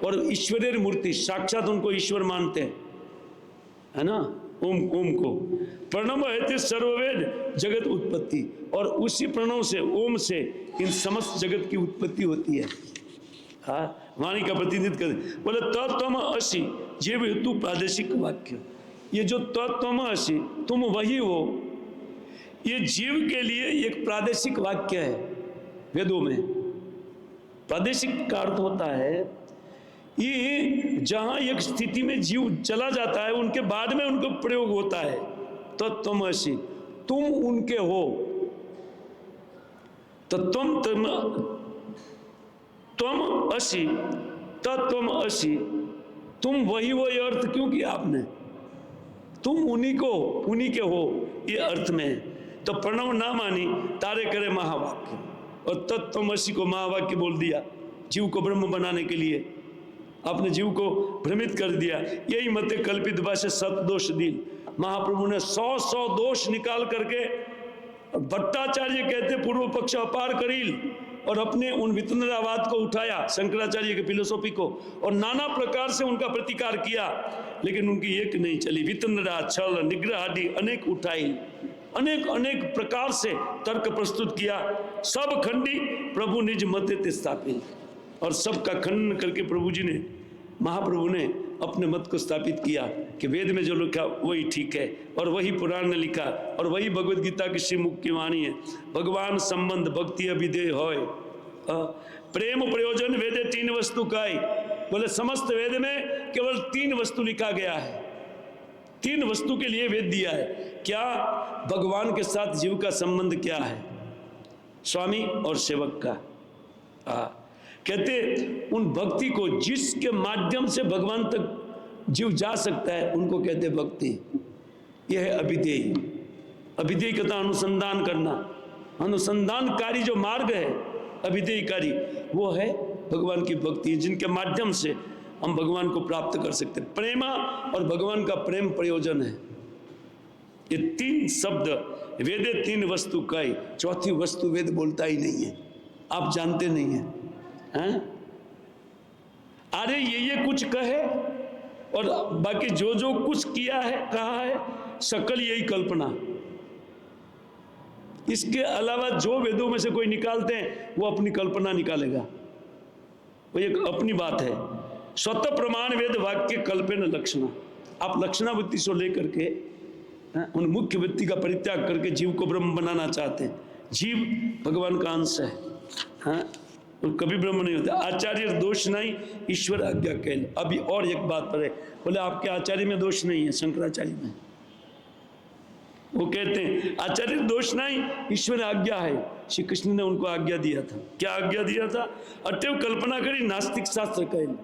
और ईश्वरीय मूर्ति, साक्षात उनको ईश्वर मानते हैं, है ना। ओम को प्रणव है सर्ववेद जगत उत्पत्ति, और उसी प्रणव से, ओम से इन समस्त जगत की उत्पत्ति होती है। हाँ, वाणी का प्रतिनिधित्व कर। बोले तत्त्वम असि, जीव हेतु प्रादेशिक वाक्य। ये जो तत्त्वम असि, तुम वही हो, ये जीव के लिए एक प्रादेशिक वाक्य है। वेदों में प्रादेशिक का अर्थ होता है ये जहां एक स्थिति में जीव चला जाता है, उनके बाद में उनको प्रयोग होता है। तो तुमसी, तुम उनके हो, तो तुम असी, तुम असी, तुम वही हो। ये अर्थ क्यों किया आपने? तुम उन्हीं के हो, ये अर्थ में। तो प्रणव ना मानी, तारे करे महावाक्य, और तत्त्वमसि को महावाक्य बोल दिया जीव को ब्रह्म बनाने के लिए। आपने जीव को भ्रमित कर दिया। यही मत कल्पित भाषा सतदोष दिल। महाप्रभु ने 100 दोष निकाल करके, भट्टाचार्य कहते पूर्व पक्ष अपार करील, और अपने उन वितंडरावाद को उठाया, शंकराचार्य की फिलोसॉफी को, और नाना प्रकार से उनका प्रतिकार किया, लेकिन उनकी एक नहीं चली। वितंडरा, छल, निग्रह आदि अनेक उठाई, अनेक अनेक प्रकार से तर्क प्रस्तुत किया। सब खंडी प्रभु निज मत ते स्थापित, और सबका खंडन करके प्रभु जी ने, महाप्रभु ने अपने मत को स्थापित किया कि वेद में जो लिखा वही ठीक है, और वही पुराण ने लिखा, और वही भगवद गीता की श्रीमुख की वाणी है। भगवान संबंध भक्ति अभिधेय होय, प्रेम प्रयोजन वेदे तीन वस्तु काई। बोले समस्त वेद में केवल 3 वस्तु लिखा गया है, 3 वस्तु के लिए वेद दिया है। क्या? भगवान के साथ जीव का संबंध क्या है, स्वामी और सेवक का। कहते उन भक्ति को जिसके माध्यम से भगवान तक जीव जा सकता है, उनको कहते भक्ति। यह है अभिधेय। अभिधेय कहता अनुसंधान करना, अनुसंधानकारी जो मार्ग है अभिधेयकारी, वो है भगवान की भक्ति, जिनके माध्यम से हम भगवान को प्राप्त कर सकते हैं। प्रेमा और भगवान का प्रेम प्रयोजन है। ये 3 शब्द वेदे 3 वस्तु कई, चौथी वस्तु वेद बोलता ही नहीं है, आप जानते नहीं है, हैं? अरे ये कुछ कहे और बाकी जो जो कुछ किया है, कहा है, सकल यही कल्पना। इसके अलावा जो वेदों में से कोई निकालते हैं वो अपनी कल्पना निकालेगा, वो एक अपनी बात है। स्वतः प्रमाण वेद वाक्य कल्पना लक्षणा। आप लक्षणावृत्ति से लेकर के उन मुख्य वृत्ति का परित्याग करके जीव को ब्रह्म बनाना चाहते हैं। जीव भगवान का अंश है, हाँ, और कभी ब्रह्म नहीं होता। आचार्य दोष नहीं, ईश्वर आज्ञा कैल। अभी और एक बात पर है, बोले आपके आचार्य में दोष नहीं है, शंकराचार्य में। वो कहते हैं आचार्य दोष नहीं, ईश्वर आज्ञा है। श्री कृष्ण ने उनको आज्ञा दिया था। क्या आज्ञा दिया था? अतएव कल्पना करी नास्तिक शास्त्र कैल।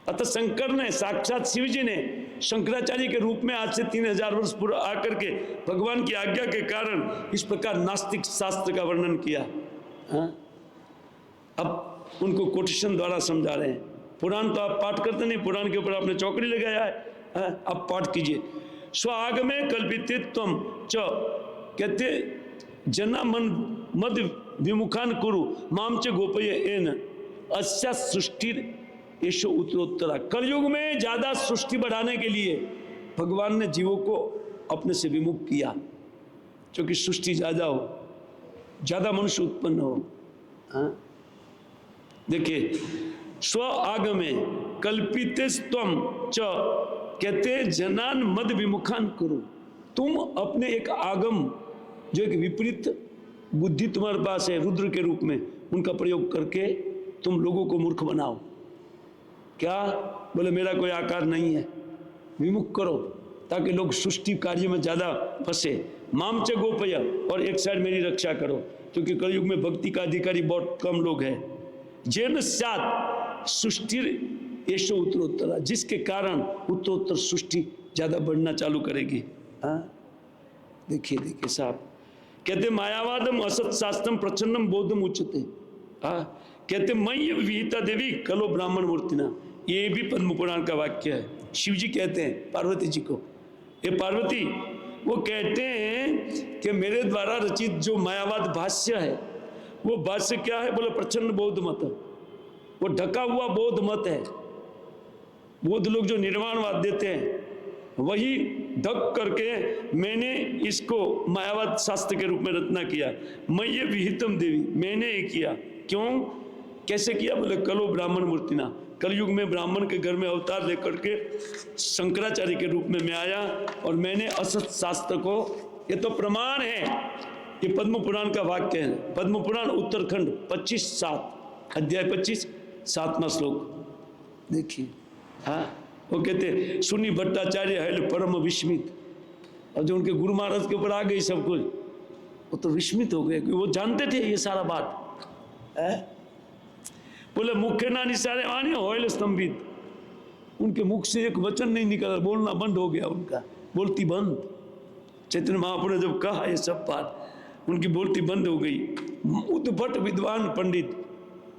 अतः शंकर ने, साक्षात शिव जी ने शंकराचार्य के रूप में आज से 3000 वर्ष पूर्व आकर के भगवान की आज्ञा के कारण इस प्रकार नास्तिक शास्त्र का वर्णन किया। हाँ? अब उनको कोटेशन द्वारा समझा रहे हैं। पुराण तो आप पाठ करते नहीं, पुराण के ऊपर आपने चौकड़ी लगाया है, हाँ? आप पाठ कीजिए। स्वाग में कल्पितित्वम च, कहते जना मन मद विमुखान कुरु माम च गोपय एन अस्या सृष्टि यशो उत्तरोत्तरा। कलयुग में ज्यादा सृष्टि बढ़ाने के लिए भगवान ने जीवों को अपने से विमुख किया, क्योंकि सृष्टि ज्यादा हो, ज्यादा मनुष्य उत्पन्न हो। हाँ? देखिए, स्व आगमे कल्पितेस्त्वम च, कहते जनान मद विमुखान करो। तुम अपने एक आगम, जो एक विपरीत बुद्धि तुम्हारे पास है रुद्र के रूप में, उनका प्रयोग करके तुम लोगों को मूर्ख बनाओ। क्या? बोले मेरा कोई आकार नहीं है, विमुख करो ताकि लोग सृष्टि कार्य में ज्यादा फंसे। माम च गोपय, और एक साइड मेरी रक्षा करो, क्योंकि कलयुग में भक्ति का अधिकारी बहुत कम लोग हैं। जैन सात सृष्टि यशो उत्तरोत्तरा, जिसके कारण उत्तरोत्तर सृष्टि ज्यादा बढ़ना चालू करेगी। देखिए देखिए साहब, कहते मायावादम असत शास्त्रम प्रचन्नम बोधम उच्चते। कहते मय्य विहिता देवी कलो ब्राह्मण मूर्तिना। ये भी पद्म पुराण का वाक्य है। शिव जी कहते हैं पार्वती जी को, ये पार्वती, वो कहते हैं कि मेरे द्वारा रचित जो मायावाद भाष्य है, वो भाष्य क्या है? बोले प्रचन्न बौद्ध मत, वो ढका हुआ बौद्ध मत है। बौद्ध लोग जो निर्वाणवाद देते हैं, वही ढक करके मैंने इसको मायावाद शास्त्र के रूप में रचना किया। मैं ये विहितम देवी, मैंने ये किया। क्यों, कैसे किया? बोले कलो ब्राह्मण मूर्तिना। कलयुग में ब्राह्मण के घर में अवतार लेकर के शंकराचार्य के रूप में मैं आया, और मैंने असत शास्त्र को, ये तो प्रमाण है, ये पद्म पुराण का वाक्य है। पद्म पुराण उत्तरखंड 25:7 अध्याय 25 7वां श्लोक देखिए। हाँ, वो कहते सुनी भट्टाचार्य है परम विस्मित, और जो उनके गुरु महाराज के ऊपर आ गई सब कुछ, वो तो विस्मित हो गए, क्योंकि वो जानते थे ये सारा बात है। बोले मुख्य ना निसारे वाणी होयल स्तंभित, उनके मुख से एक वचन नहीं निकला, बोलना बंद हो गया, उनका बोलती बंद। चैतन्य महाप्रभु ने जब कहा ये सब बात, उनकी बोलती बंद हो गई। उद्भट विद्वान पंडित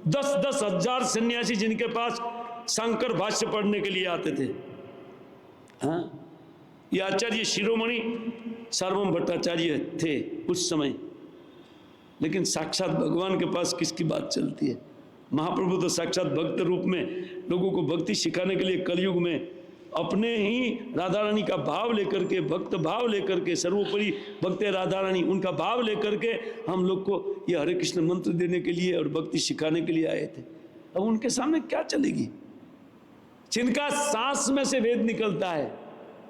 10-10 हजार सन्यासी जिनके पास शंकर भाष्य पढ़ने के लिए आते थे। हाँ, ये आचार्य शिरोमणि सार्वभौम भट्टाचार्य थे उस समय। लेकिन साक्षात भगवान के पास किसकी बात चलती है? महाप्रभु तो साक्षात भक्त रूप में लोगों को भक्ति सिखाने के लिए कलयुग में अपने ही राधा रानी का भाव लेकर के, भक्त भाव लेकर के, सर्वोपरि भक्त राधा रानी उनका भाव लेकर के हम लोग को ये हरे कृष्ण मंत्र देने के लिए और भक्ति सिखाने के लिए आए थे। अब उनके सामने क्या चलेगी? जिनका सांस में से वेद निकलता है,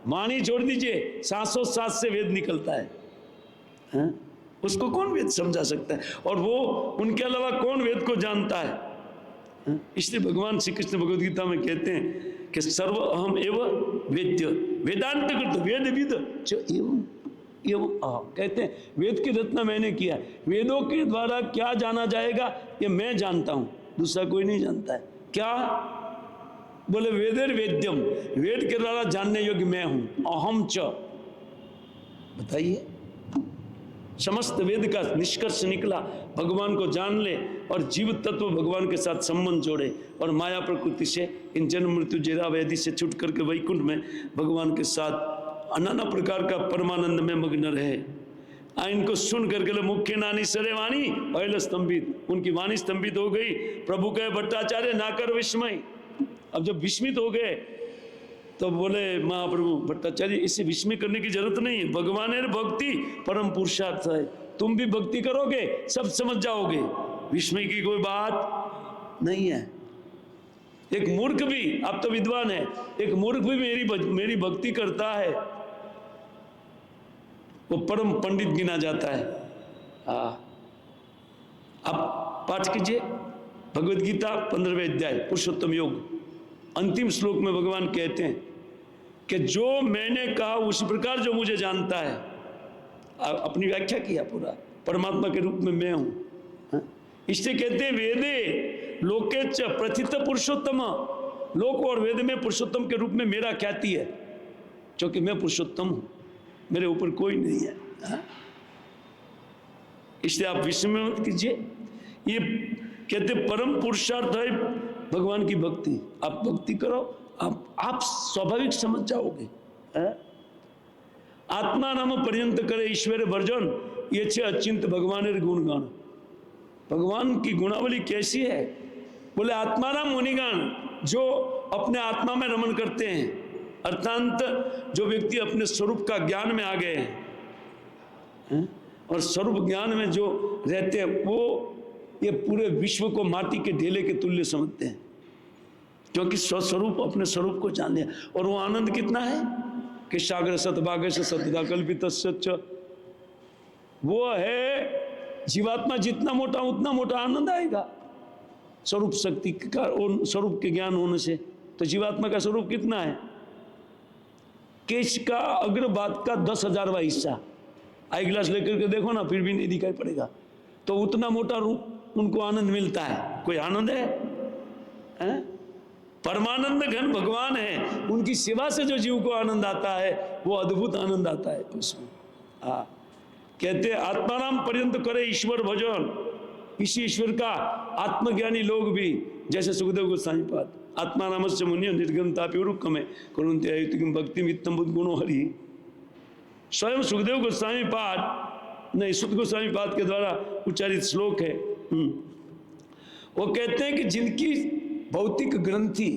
वाणी छोड़ दीजिए, सांसों सांस से वेद निकलता है, उसको कौन वेद समझा सकता है? और वो उनके अलावा कौन वेद को जानता है? इसलिए भगवान श्री कृष्ण भगवद गीता में कहते हैं कि सर्व अहम एवं वेद्य वेदांत कृत वेद विद एवं कहते हैं वेद की रचना मैंने किया, वेदों के द्वारा क्या जाना जाएगा ये मैं जानता हूं, दूसरा कोई नहीं जानता है। क्या बोले? वेदेर वेद्यम, वेद के द्वारा जानने योग्य मैं हूं, अहम च। बताइए, समस्त वेद का निष्कर्ष निकला भगवान को जान ले और जीव तत्व भगवान के साथ संबंध जोड़े और माया प्रकृति से, इन जन्म मृत्यु जरा व्याधि से छूट करके वैकुंठ में भगवान के साथ नाना प्रकार का परमानंद में मग्न रहे। इनको सुन करके मुख्य नानी सरे वाणी अल स्तंभित, उनकी वाणी स्तंभित हो गई। प्रभु कहे भट्टाचार्य ना कर विस्मय। अब जब विस्मित हो गए तो बोले महाप्रभु भट्टाचार्य इसे विस्मय करने की जरूरत नहीं है, भगवान है भक्ति परम पुरुषार्थ है, तुम भी भक्ति करोगे सब समझ जाओगे, विस्मय की कोई बात नहीं है। एक मूर्ख भी, आप तो विद्वान है, एक मूर्ख भी मेरी भक्ति करता है, वो परम पंडित गिना जाता है। आप पाठ कीजिए भगवद गीता 15वें अध्याय पुरुषोत्तम योग, अंतिम श्लोक में भगवान कहते हैं कि जो मैंने कहा उसी प्रकार जो मुझे जानता है, अपनी व्याख्या किया पूरा, परमात्मा के रूप में मैं हूं। इससे कहते हैं वेदे लोके च प्रथित पुरुषोत्तम, लोक और वेद में पुरुषोत्तम के रूप में मेरा ख्याति है, क्योंकि मैं पुरुषोत्तम हूं, मेरे ऊपर कोई नहीं है। इसलिए आप विस्मय मत कीजिए। ये कहते परम पुरुषार्थ है भगवान की भक्ति। आप भक्ति करो, आप स्वाभाविक समझ जाओगे। आत्मा नाम पर्यंत करे ईश्वर वर्जन, ये छे अचिंत भगवान गुणगान। भगवान की गुणावली कैसी है? बोले आत्मा नाम मुनिगान, जो अपने आत्मा में रमन करते हैं, अर्थात जो व्यक्ति अपने स्वरूप का ज्ञान में आ गए हैं और स्वरूप ज्ञान में जो रहते हैं, वो ये पूरे विश्व को माटी के ढेले के तुल्य समझते हैं, क्योंकि स्वस्वरूप अपने स्वरूप को जान लिया। और वो आनंद कितना है कि सागर सतभाग से सतदा कल्पित सच, वो है जीवात्मा जितना मोटा उतना मोटा आनंद आएगा स्वरूप शक्ति का और स्वरूप के ज्ञान होने से। तो जीवात्मा का स्वरूप कितना है? केश का अग्रभाग का 10,000वां हिस्सा, आई ग्लास लेकर के देखो ना, फिर भी नहीं दिखाई पड़ेगा। तो उतना मोटा रूप उनको आनंद मिलता है। कोई आनंद है? परमानंद घन भगवान है, उनकी सेवा से जो जीव को आनंद आता है वो अद्भुत आनंद आता है उसमें। कहते आत्माराम पर्यंत करे ईश्वर भजन, इसी ईश्वर का आत्मज्ञानी लोग भी, जैसे सुखदेव गोस्वामी पाद, आत्माराम से मुनियो निर्गमतापि उरुक्कमे कुरुन्ते अयुतिकं भक्ति मित्तम बुद्ध गुणो हरि। स्वयं सुखदेव गोस्वामी पाद नहीं, सुत गोस्वामी पाद के द्वारा उच्चारित श्लोक है। वो कहते हैं कि जिनकी भौतिक ग्रंथि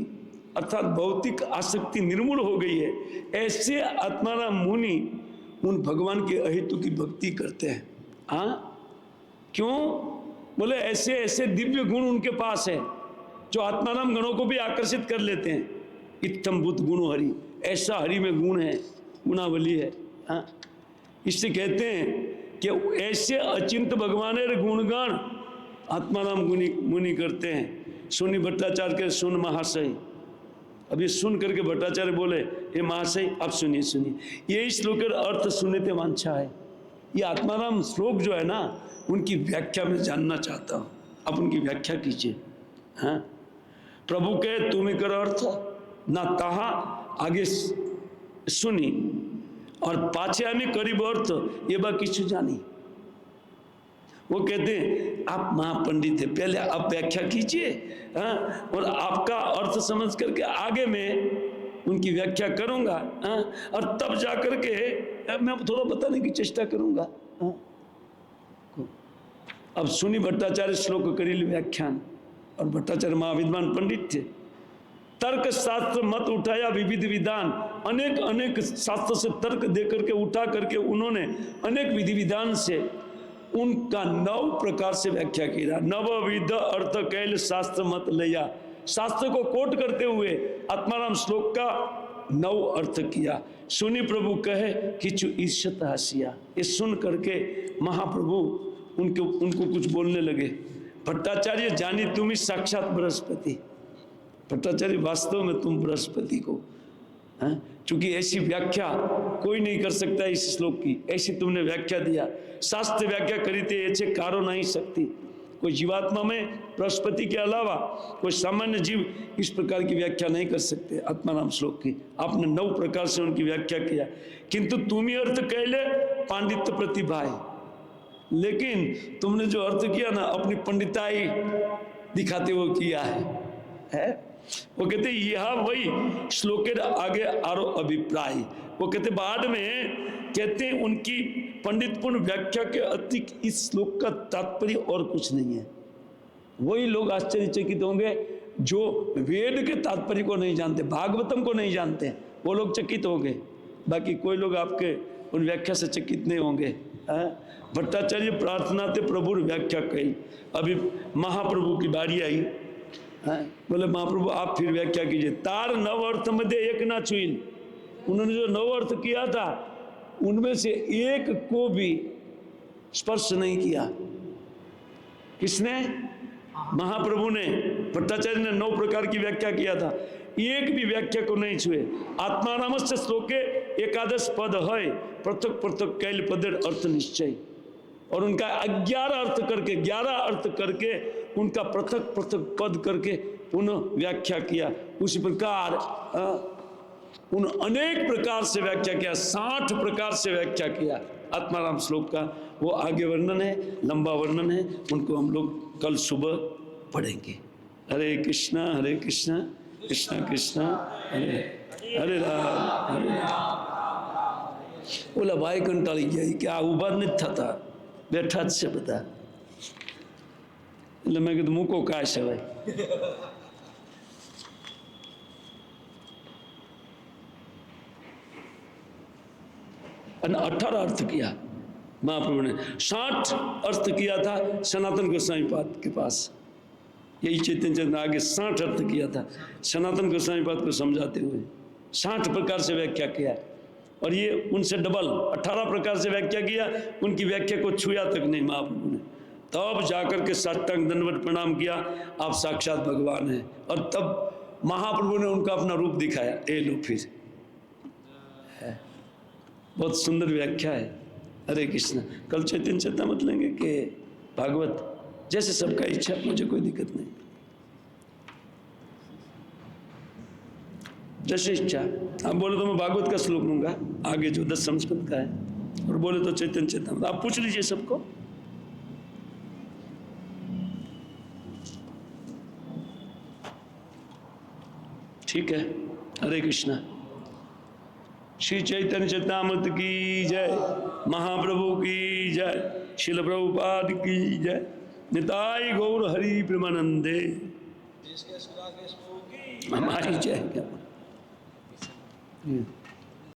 अर्थात भौतिक आसक्ति निर्मूल हो गई है, ऐसे आत्माराम मुनि उन भगवान के अहेतु की भक्ति करते हैं। क्यों? बोले ऐसे ऐसे दिव्य गुण उनके पास है जो आत्माराम गणों को भी आकर्षित कर लेते हैं। इत्थम बुद्ध गुणो हरि, ऐसा हरि में गुण है, गुणावली है। इससे कहते हैं कि ऐसे अचिंत भगवान गुणगान आत्माराम मुनि करते हैं। सुनी भट्टाचार्य के सुन महाशय, अभी सुन करके भट्टाचार्य बोले हे महाशय आप सुनिए सुनिए, ये श्लोक का अर्थ सुनने ते वांछा है। ये आत्माराम श्लोक जो है ना, उनकी व्याख्या में जानना चाहता हूँ, आप उनकी व्याख्या कीजिए। हाँ, प्रभु कहे तुम्हें कर अर्थ ना ताहा आगे सुनी और पाछे आमी करीब अर्थ ये बा किछु जानी। वो कहते हैं आप महापंडित है, पहले आप व्याख्या कीजिए, और आपका अर्थ समझ करके आगे मैं उनकी व्याख्या करूंगा, और तब जा करके मैं थोड़ा बताने की चेष्टा करूंगा। अब सुनी भट्टाचार्य श्लोक करील व्याख्यान, और भट्टाचार्य महाविद्वान पंडित थे। तर्क शास्त्र मत उठाया विविध विधान, अनेक अनेक शास्त्र से तर्क दे करके उठा करके उन्होंने अनेक विधि विधान से उनका 9 प्रकार से व्याख्या किया। नवविध अर्थ कैल शास्त्र मत लिया, शास्त्र को कोट करते हुए आत्माराम श्लोक का 9 अर्थ किया। सुनी प्रभु कहे किचु ईर्षत हसिया, ये सुन करके महाप्रभु उनको कुछ बोलने लगे। भट्टाचार्य जानी तुम ही साक्षात बृहस्पति, भट्टाचार्य वास्तव में तुम बृहस्पति को, क्योंकि ऐसी व्याख्या कोई नहीं कर सकता इस श्लोक की, ऐसी तुमने व्याख्या दिया। शास्त्र व्याख्या करी थे ऐसे कारो नहीं सकती, कोई जीवात्मा में बृहस्पति के अलावा कोई सामान्य जीव इस प्रकार की व्याख्या नहीं कर सकते आत्माराम श्लोक की। आपने 9 प्रकार से उनकी व्याख्या किया, किंतु तुम ही अर्थ कहले पांडित्य प्रतिभा है, लेकिन तुमने जो अर्थ किया ना अपनी पंडिताई दिखाते हुए किया है? वो कहते यह वही श्लोकेर आगे आरो अभिप्राय, वो कहते बाद में कहते उनकी पंडितपूर्ण व्याख्या के अतिरिक्त इस श्लोक का तात्पर्य और कुछ नहीं है। वही लोग आश्चर्यचकित होंगे जो वेद के तात्पर्य को नहीं जानते, भागवतम को नहीं जानते, वो लोग चकित होंगे, बाकी कोई लोग आपके उन व्याख्या से चकित नहीं होंगे। भट्टाचार्य प्रार्थना थे प्रभु व्याख्या कही। अभी महाप्रभु की बारी आई, बोले महाप्रभु आप फिर व्याख्या कीजिए। तार 9 अर्थ मध्ये एक ना छुईल, उन्होंने जो 9 अर्थ किया था उनमें से एक को भी स्पर्श नहीं किया। किसने? महाप्रभु ने। भट्टाचार्य ने 9 प्रकार की व्याख्या किया था, एक भी व्याख्या को नहीं छुए। आत्मारामस्य श्लोके एकादश पद है, पृथक पृथक कैल पदेर अर्थ निश्चय, और उनका 11 अर्थ करके उनका पृथक पृथक पद करके पुनः व्याख्या किया। उसी प्रकार उन अनेक प्रकार से व्याख्या किया, 60 प्रकार से व्याख्या किया आत्माराम श्लोक का। वो आगे वर्णन है, लंबा वर्णन है, उनको हम लोग कल सुबह पढ़ेंगे। हरे कृष्णा कृष्णा कृष्णा हरे हरे राम। बोला भाई कंटाली गया क्या उभा नहीं था बैठा से बता, એટલે મેં કીધું મૂકો કાય છે ભાઈ। અને 18 अर्थ किया महाप्रभु ने, 60 अर्थ किया था सनातन गोस्वामी पाद के पास, यही चैतन्य चंद्र आगे 60 अर्थ किया था सनातन गोस्वामी पाद को समझाते हुए। 60 प्रकार से व्याख्या किया, और ये उनसे डबल 18 प्रकार से व्याख्या किया, उनकी व्याख्या को छुआ तक नहीं महाप्रभु ने। तब जाकर के साष्टांग दंडवत प्रणाम किया, आप साक्षात भगवान हैं, और तब महाप्रभु ने उनका अपना रूप दिखाया। ए लो फिर, बहुत सुंदर व्याख्या है। हरे कृष्ण। कल चैतन्य चेतामृत लेंगे कि भागवत, जैसे सबका इच्छा, मुझे कोई दिक्कत नहीं, जैसे इच्छा। आप बोले तो मैं भागवत का श्लोक लूंगा आगे जो 10 संस्कृत का है, और बोले तो चैतन्य चेतामृत। आप पूछ लीजिए सबको। ठीक है। हरे कृष्णा। श्री चैतन्य चेतामृत की जय, महाप्रभु की जय, शिल प्रभुपाद की जय, निताई गौर हरि प्रेमानंदे हमारी जय।